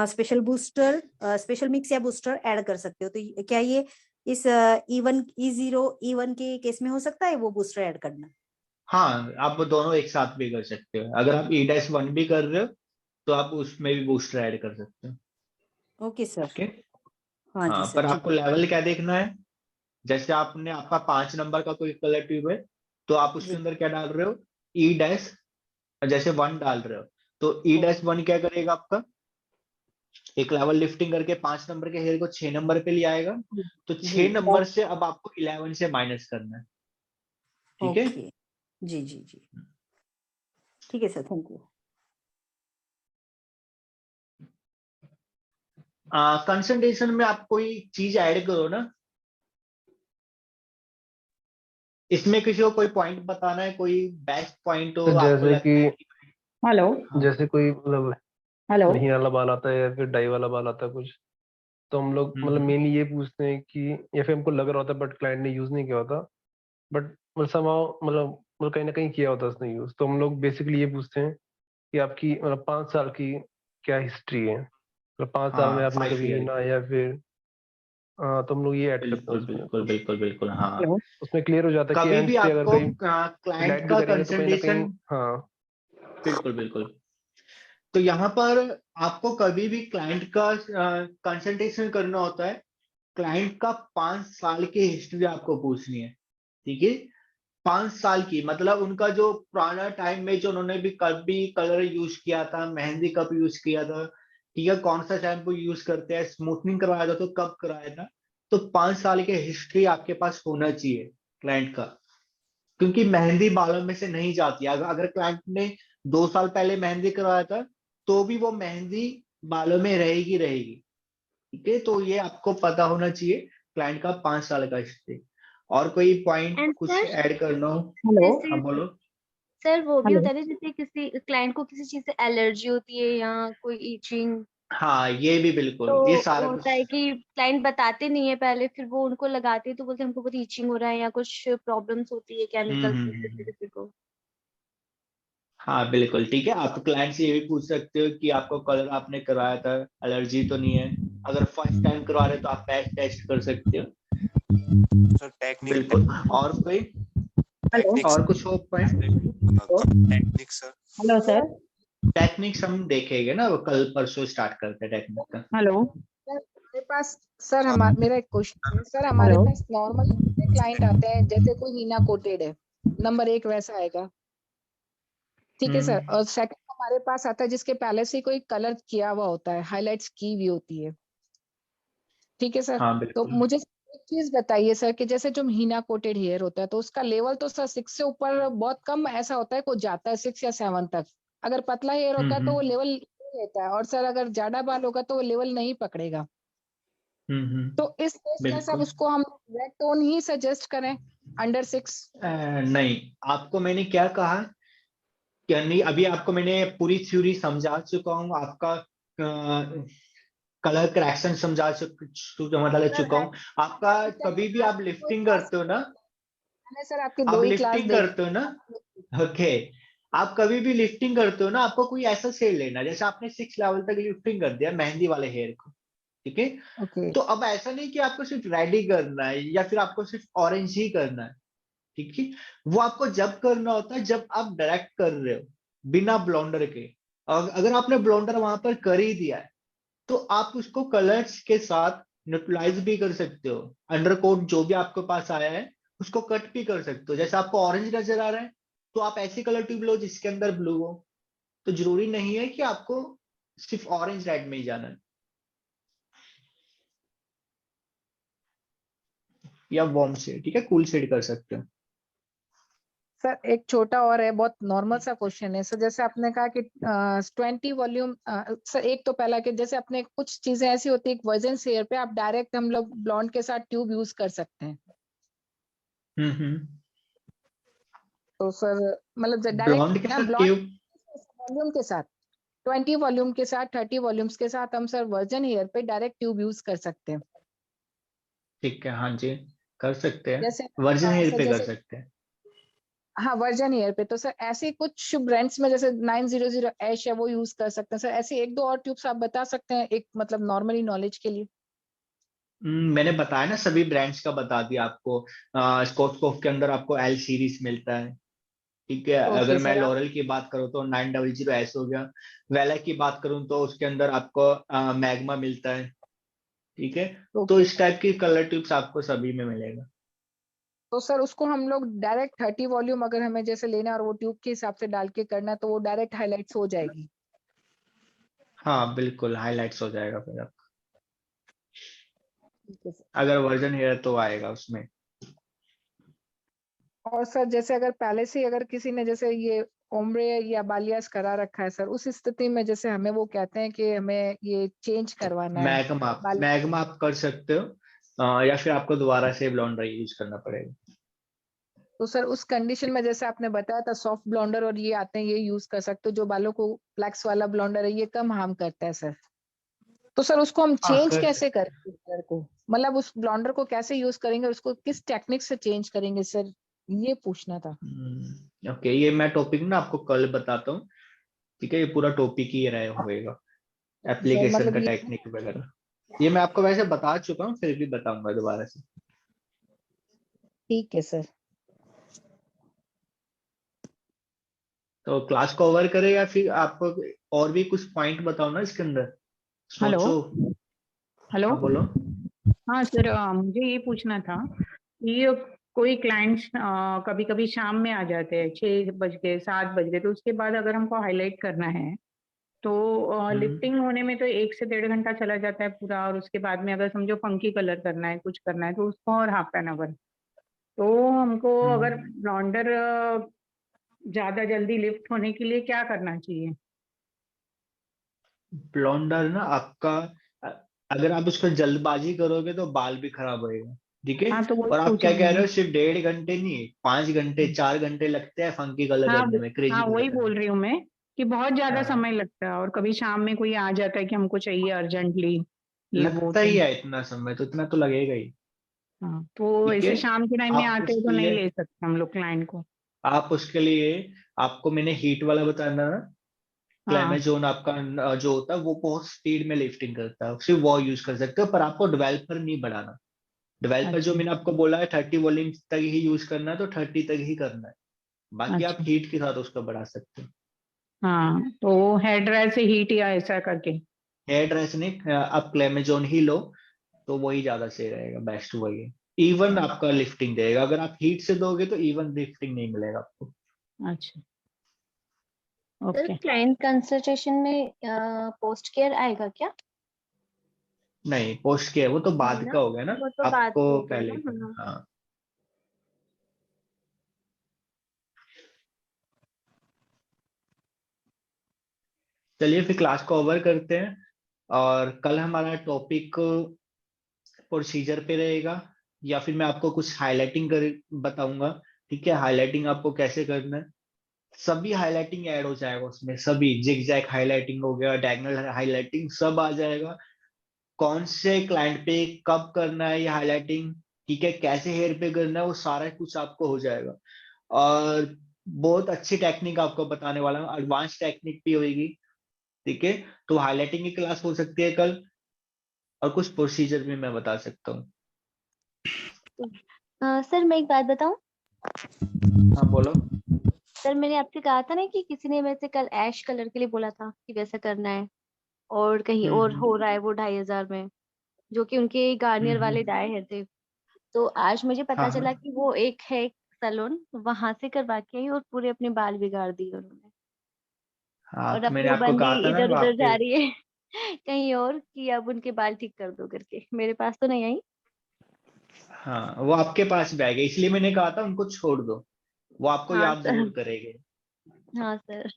स्पेशल बूस्टर, स्पेशल मिक्स या बूस्टर ऐड कर सकते हो, तो क्या ये इस E0 E1 के केस में हो सकता है वो बूस्टर ऐड करना। हाँ, आप वो दोनों एक साथ भी कर सकते हो, अगर आप E-1 भी कर रहे हो तो आप उसमें भी बूस्टर ऐड कर सकते हो। Okay sir. ओके। हाँ जी हाँ, सर पर ठीक आपको है। लेवल क्या देखना है, जैसे आपने आपका 5 नंबर का कोई कलर ट्यूब है, तो आप उसके जी अंदर क्या डाल रहे हो, E- जैसे 1 डाल रहे हो, तो E-1 क्या करेगा आपका, एक लेवल लिफ्टिंग करके 5 नंबर के हेयर को 6 नंबर पे ले आएगा, तो जी 6 नंबर से अब आपको 11 से माइनस करना है, ठीक है। ओके। जी जी जी ठीक है सर, थैंक यू। कंसंट्रेशन में आप कोई चीज ऐड करो ना, इसमें किसी को कोई पॉइंट बताना है, कोई बेस्ट पॉइंट हो तो आपको जैसे कि लगता है कि। हेलो हाँ। जैसे कोई मतलब हेलो महीन वाला बाल आता है या फिर डाई वाला बाल आता है कुछ, तो हम लोग मतलब हम्म। मेनली ये पूछते हैं कि, या फिर हमको लग रहा होता है बट क्लाइंट ने यूज नहीं किया होता, बट मतलब somehow मतलब कहीं ना कहीं किया होता है उसने यूज, तो हम लोग बेसिकली ये पूछते हैं कि आपकी मतलब 5 साल की क्या हिस्ट्री है, मतलब 5 साल में हाँ, आपने 5 कभी ईयर हिना या फिर तो हम लोग ये ऐड करते हैं बिल्कुल उसमें, बिल्कुल तो बिल्कुल बिल्कुल, हाँ। हेलो उसमें क्लियर हो जाता है कि कभी एंड भी पे अगर आपको कहीं क्लाइंट लाइट भी का करेंगे तो कहीं ना कहीं। कंसंट्रेशन, हाँ। बिल्कुल बिल्कुल, तो यहाँ पर आपको कभी भी क्लाइंट का कंसंट्रेशन करना होता है, क्लाइंट का 5 साल की हिस्ट्री आपको पूछनी है, ठीक है। 5 साल की मतलब उनका जो पुराना टाइम में जो उन्होंने भी कब भी कलर यूज किया था, मेहंदी कब यूज किया था, ठीक है, कौन सा शैम्पू यूज करते हैं, स्मूथनिंग करवाया था तो कब कराया था, तो 5 साल की हिस्ट्री आपके पास होना चाहिए क्लाइंट का, क्योंकि मेहंदी बालों में से नहीं जाती है। अगर क्लाइंट ने 2 साल पहले मेहंदी करवाया था तो भी वो मेहंदी बालों में रहेगी रहेगी, ठीक है। तो ये आपको पता होना चाहिए क्लाइंट का 5 साल का हिस्ट्री। और कोई पॉइंट एंड कुछ सर ऐड करना हो। हेलो जैसे हाँ बोलो। सर वो भी हेलो होता है ना, जैसे किसी क्लाइंट को किसी चीज से एलर्जी होती है या कोई ईचिंग, हाँ, ये भी तो बिल्कुल, ये सारा कुछ। होता है कि क्लाइंट बताते नहीं है पहले, फिर वो उनको लगाते हैं तो बोलते हैं हमको बहुत ईचिंग हो रहा है या कुछ प्रॉब्लम्स होती है केमिकल से किसी हम्म। किसी को। हाँ बिल्कुल ठीक है, आप क्लाइंट से ये भी पूछ सकते हो कि आपको कलर आपने कराया था, एलर्जी तो नहीं है, अगर फर्स्ट टाइम करवा रहे हो तो आप पैच टेस्ट कर सकते हो। सर टेक्निक बिल्कुल। और कोई, हेलो और कुछ हो point. Technique sir. Hello sir techniques हम देखेंगे ना, वो कल परसों स्टार्ट करते हैं टेक्निक का। हेलो सर हमारे पास, सर हमारा मेरा एक क्वेश्चन है सर, हमारे हेलो पास नॉर्मल क्लाइंट आते हैं जैसे कोई हीना कोटेड है, नंबर 1 वैसा आएगा, ठीक है सर। और सेकंड हमारे पास आता है जिसके पहले से कोई कलर किया हुआ होता है, हाइलाइट्स की हुई होती है, ठीक है सर। हाँ तो बिल्कुल। मुझे एक चीज बताइए सर कि जैसे जो हीना कोटेड हेयर होता है तो उसका लेवल तो सर 6 से ऊपर बहुत कम ऐसा होता है, कोई जाता है 6 या 7 तक, अगर पतला हेयर होता है तो वो हम्म लेवल लेता है, और सर अगर ज्यादा बाल होगा तो वो लेवल नहीं पकड़ेगा। तो इस केस में सब बिल्कुल। उसको हम रेड टोन ही सजेस्ट करें अंडर 6। नहीं, आपको मैंने क्या कहा क्या नहीं, अभी आपको मैंने पूरी थ्योरी समझा चुका हूँ, आपका कलर करेक्शन समझा चुका हूँ। आपका कभी भी आप लिफ्टिंग करते हो ना, मैंने सर आपकी आप 2 ही क्लास लिफ्टिंग देखी। करते हो ना, ओके, आप कभी भी लिफ्टिंग करते हो ना, आपको कोई ऐसा शेड लेना, जैसे आपने 6 लेवल तक लिफ्टिंग कर दिया मेहंदी वाले हेयर को, ठीक है। ओके तो अब ऐसा नहीं कि आपको सिर्फ रेड ही करना है या फिर आपको सिर्फ ऑरेंज ही करना है, ठीक है। वो आपको जब करना होता है जब आप डायरेक्ट कर रहे हो बिना ब्लॉन्डर के। और अगर आपने ब्लॉन्डर वहां पर कर ही दिया है तो आप उसको कलर्स के साथ न्यूट्रलाइज भी कर सकते हो। अंडरकोट जो भी आपके पास आया है उसको कट भी कर सकते हो। जैसे आपको ऑरेंज नजर आ रहा है तो आप ऐसी कलर ट्यूब लो जिसके अंदर ब्लू हो। तो जरूरी नहीं है कि आपको सिर्फ ऑरेंज रेड में ही जाना है, या वार्म शेड, ठीक है, कूल शेड कर सकते हो। सर एक छोटा और है, बहुत नॉर्मल सा क्वेश्चन है सर। जैसे आपने कहा कि 20 वॉल्यूम, सर एक तो पहला कि जैसे अपने कुछ चीजें ऐसी होती है वर्जन हेयर पे आप डायरेक्ट हम लोग ब्लॉन्ड के साथ ट्यूब यूज कर सकते हैं। हम्म। तो सर मतलब ब्लॉन्ड के डायरेक्ट ना साथ ब्लॉन्ड ट्यूब, वॉल्यूम के साथ, 20 वॉल्यूम के साथ 30 वॉल्यूम्स के साथ हम सर वर्जन हेयर पे डायरेक्ट ट्यूब यूज कर सकते हैं। ठीक है, हाँ जी, कर सकते हैं, जैसे वर्जिन हेयर सर पे कर जैसे सकते हैं। हाँ वर्जन हेयर पे, तो सर ऐसे कुछ ब्रांड्स में जैसे 900 ऐश है वो यूज कर सकते हैं सर। ऐसे एक दो और ट्यूब्स आप बता सकते हैं एक मतलब नॉर्मली नॉलेज के लिए। मैंने बताया ना, सभी ब्रांड्स का बता दिया आपको। स्कोप के अंदर आपको एल सीरीज मिलता है, ठीक है। ओके अगर मैं सर आप लॉरल की बात करूँ तो 900 एस हो गया। वेला की बात करूँ तो उसके अंदर आपको मैग्मा मिलता है, ठीक है। तो ओके इस सर। टाइप की कलर ट्यूब्स आपको सभी में मिलेगा। तो सर उसको हम लोग डायरेक्ट 30 वॉल्यूम अगर हमें जैसे लेना है और वो ट्यूब के हिसाब से डाल के करना है तो वो डायरेक्ट हाईलाइट्स हो जाएगी। हाँ बिल्कुल, हाईलाइट्स हो जाएगा फिर आप, ठीक है सर। अगर वर्जन हेयर तो आएगा उसमें। और सर जैसे अगर पहले से ही अगर किसी ने जैसे ये ओम्ब्रे या बालियास करा रखा है सर, उस स्थिति में जैसे हमें वो कहते हैं कि हमें ये चेंज करवाना है मैग्मा, बाल। मैग्मा आप कर सकते हो, या फिर आपको दोबारा से ब्लॉन्डर यूज करना पड़ेगा। तो सर उस कंडीशन में जैसे आपने बताया था सॉफ्ट ब्लॉन्डर और ये आते हैं ये यूज कर सकते हो, जो बालों को फ्लैक्स वाला ब्लॉन्डर है ये कम हार्म करता है सर। तो सर उसको हम हाँ चेंज कर कैसे सकते। करेंगे कलर को, मतलब उस ब्लॉन्डर को कैसे यूज करेंगे, उसको किस टेक्निक से चेंज करेंगे सर, ये पूछना था। ओके, ये मैं टॉपिक ना आपको कल बताता हूँ, ठीक है। ये पूरा टॉपिक ही रहे होएगा, सर एप्लीकेशन मतलब का ये टेक्निक वगैरह। ये मैं आपको वैसे बता चुका हूँ, फिर भी बताऊंगा दोबारा से। ठीक है सर। तो क्लास को कवर करे या फिर आपको और भी कुछ पॉइंट बताओ ना इसके अंदर, हेलो सोचो। हेलो। हाँ बोलो। हाँ सर, मुझे ये पूछना था कि कोई क्लाइंट्स कभी कभी शाम में आ जाते हैं, 6 बज के 7 बज के, तो उसके बाद अगर हमको हाईलाइट करना है तो हम्म लिफ्टिंग होने में तो 1 से 1.5 घंटा चला जाता है पूरा, और उसके बाद में अगर समझो फंकी कलर करना है, कुछ करना है, तो उसको और ½ एन आवर। तो हमको अगर हम्म ब्लॉन्डर ज्यादा जल्दी लिफ्ट होने के लिए क्या करना चाहिए? ब्लॉन्डर ना आपका, अ- अगर आप उसको जल्दबाजी करोगे तो बाल भी खराब होएगा, ठीक है। हाँ तो वही और आप पूछ क्या रही कह हूँ रहे मैं। हो, सिर्फ 1.5 घंटे नहीं, 5 घंटे 4 घंटे लगते हैं फंकी कलर हाँ करने में, क्रेजी हाँ कलर वही करने बोल रही हूँ मैं कि बहुत ज्यादा में। समय लगता है, और कभी शाम में कोई आ जाता है कि हमको चाहिए अर्जेंटली, ये वो लगता तो। ही है इतना समय, तो इतना तो लगेगा ही, हाँ तो ठीक है। ऐसे शाम के टाइम में आप आते हैं तो उसके नहीं लिए ले सकते हम लोग क्लाइंट को। आप उसके लिए आपको मैंने हीट वाला बताना ना, हाँ क्लेमेजोन आपका जो होता है वो बहुत स्पीड में लिफ्टिंग करता है, सिर्फ वो यूज कर सकते हो, पर आपको डेवलपर नहीं बढ़ाना। डेवलपर जो अच्छा मैंने आपको बोला है 30 वॉल्यूम तक ही यूज करना है, तो 30 तक ही करना है। बाकी आप अच्छा। हीट के साथ उसको बढ़ा सकते हो। हाँ तो हेयर ड्रायर से हीट या ऐसा करके। हेयर ड्रायर से नहीं, आप क्लेमेजोन ही लो, तो वही ज्यादा सही रहेगा, बेस्ट वही है। इवन आपका लिफ्टिंग देगा, अगर आप हीट से दोगे तो इवन लिफ्टिंग नहीं मिलेगा आपको। अच्छा सर ओके। क्लाइंट कंसल्टेशन में पोस्ट केयर आएगा क्या? नहीं, पोस्ट किया वो तो नहीं बाद ना, का हो गया ना, वो तो बात आपको हो गया पहले ना। ही हाँ। करना, हाँ। चलिए फिर क्लास को ओवर करते हैं, और कल हमारा टॉपिक प्रोसीजर पे रहेगा, या फिर मैं आपको कुछ हाईलाइटिंग कर बताऊंगा। ठीक है, हाईलाइटिंग आपको कैसे करना है, सभी हाईलाइटिंग ऐड हो जाएगा उसमें, सभी जिगजैग हाईलाइटिंग हो गया, डायगोनल हाईलाइटिंग सब आ जाएगा। कौन से क्लाइंट पे कब करना है ये हाईलाइटिंग, ठीक है, कैसे हेयर पे करना है, वो सारा कुछ आपको हो जाएगा। और बहुत अच्छी टेक्निक आपको बताने वाला हूँ, एडवांस टेक्निक भी होगी। ठीक है, तो हाईलाइटिंग की क्लास हो सकती है कल, और कुछ प्रोसीजर भी मैं बता सकता हूँ। सर मैं एक बात बताऊं। हाँ बोलो। सर मैंने आपसे कहा था ना कि किसी ने मेरे से कल ऐश कलर के लिए बोला था कि वैसा करना है, और कहीं और हो रहा है वो 2500 में, जो कि उनके गार्नियर वाले डाई है थे। तो आज मुझे पता हाँ चला हाँ कि वो एक है सैलून, वहां से करवा के आई और पूरे अपने बाल बिगाड़ दिए उन्होंने। हाँ, और तो अब मैंने वो आपको बंदी कहा था ना इधर वो उधर आपके। जा रही है कहीं और, कि अब उनके बाल ठीक कर दो करके, मेरे पास तो नहीं आई। हाँ, वो आपके पास भी आएगा, इसलिए मैंने कहा था उनको छोड़ दो, वो आपको हाँ याद सर। जरूर करेंगे। हाँ सर।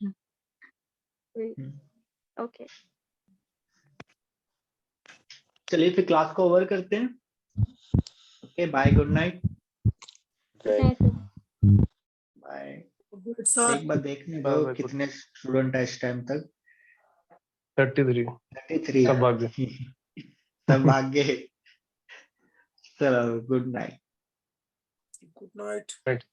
हम्म, ओके। चलिए फिर क्लास को ओवर करते हैं। Okay, bye, good night. Good night sir. Bye. Sir एक बार देखने बाय दो बाय। कितने स्टूडेंट है इस टाइम तक। 33 33। सब भाग गए। सब भाग्य है। चलो, good night. Good night. Right.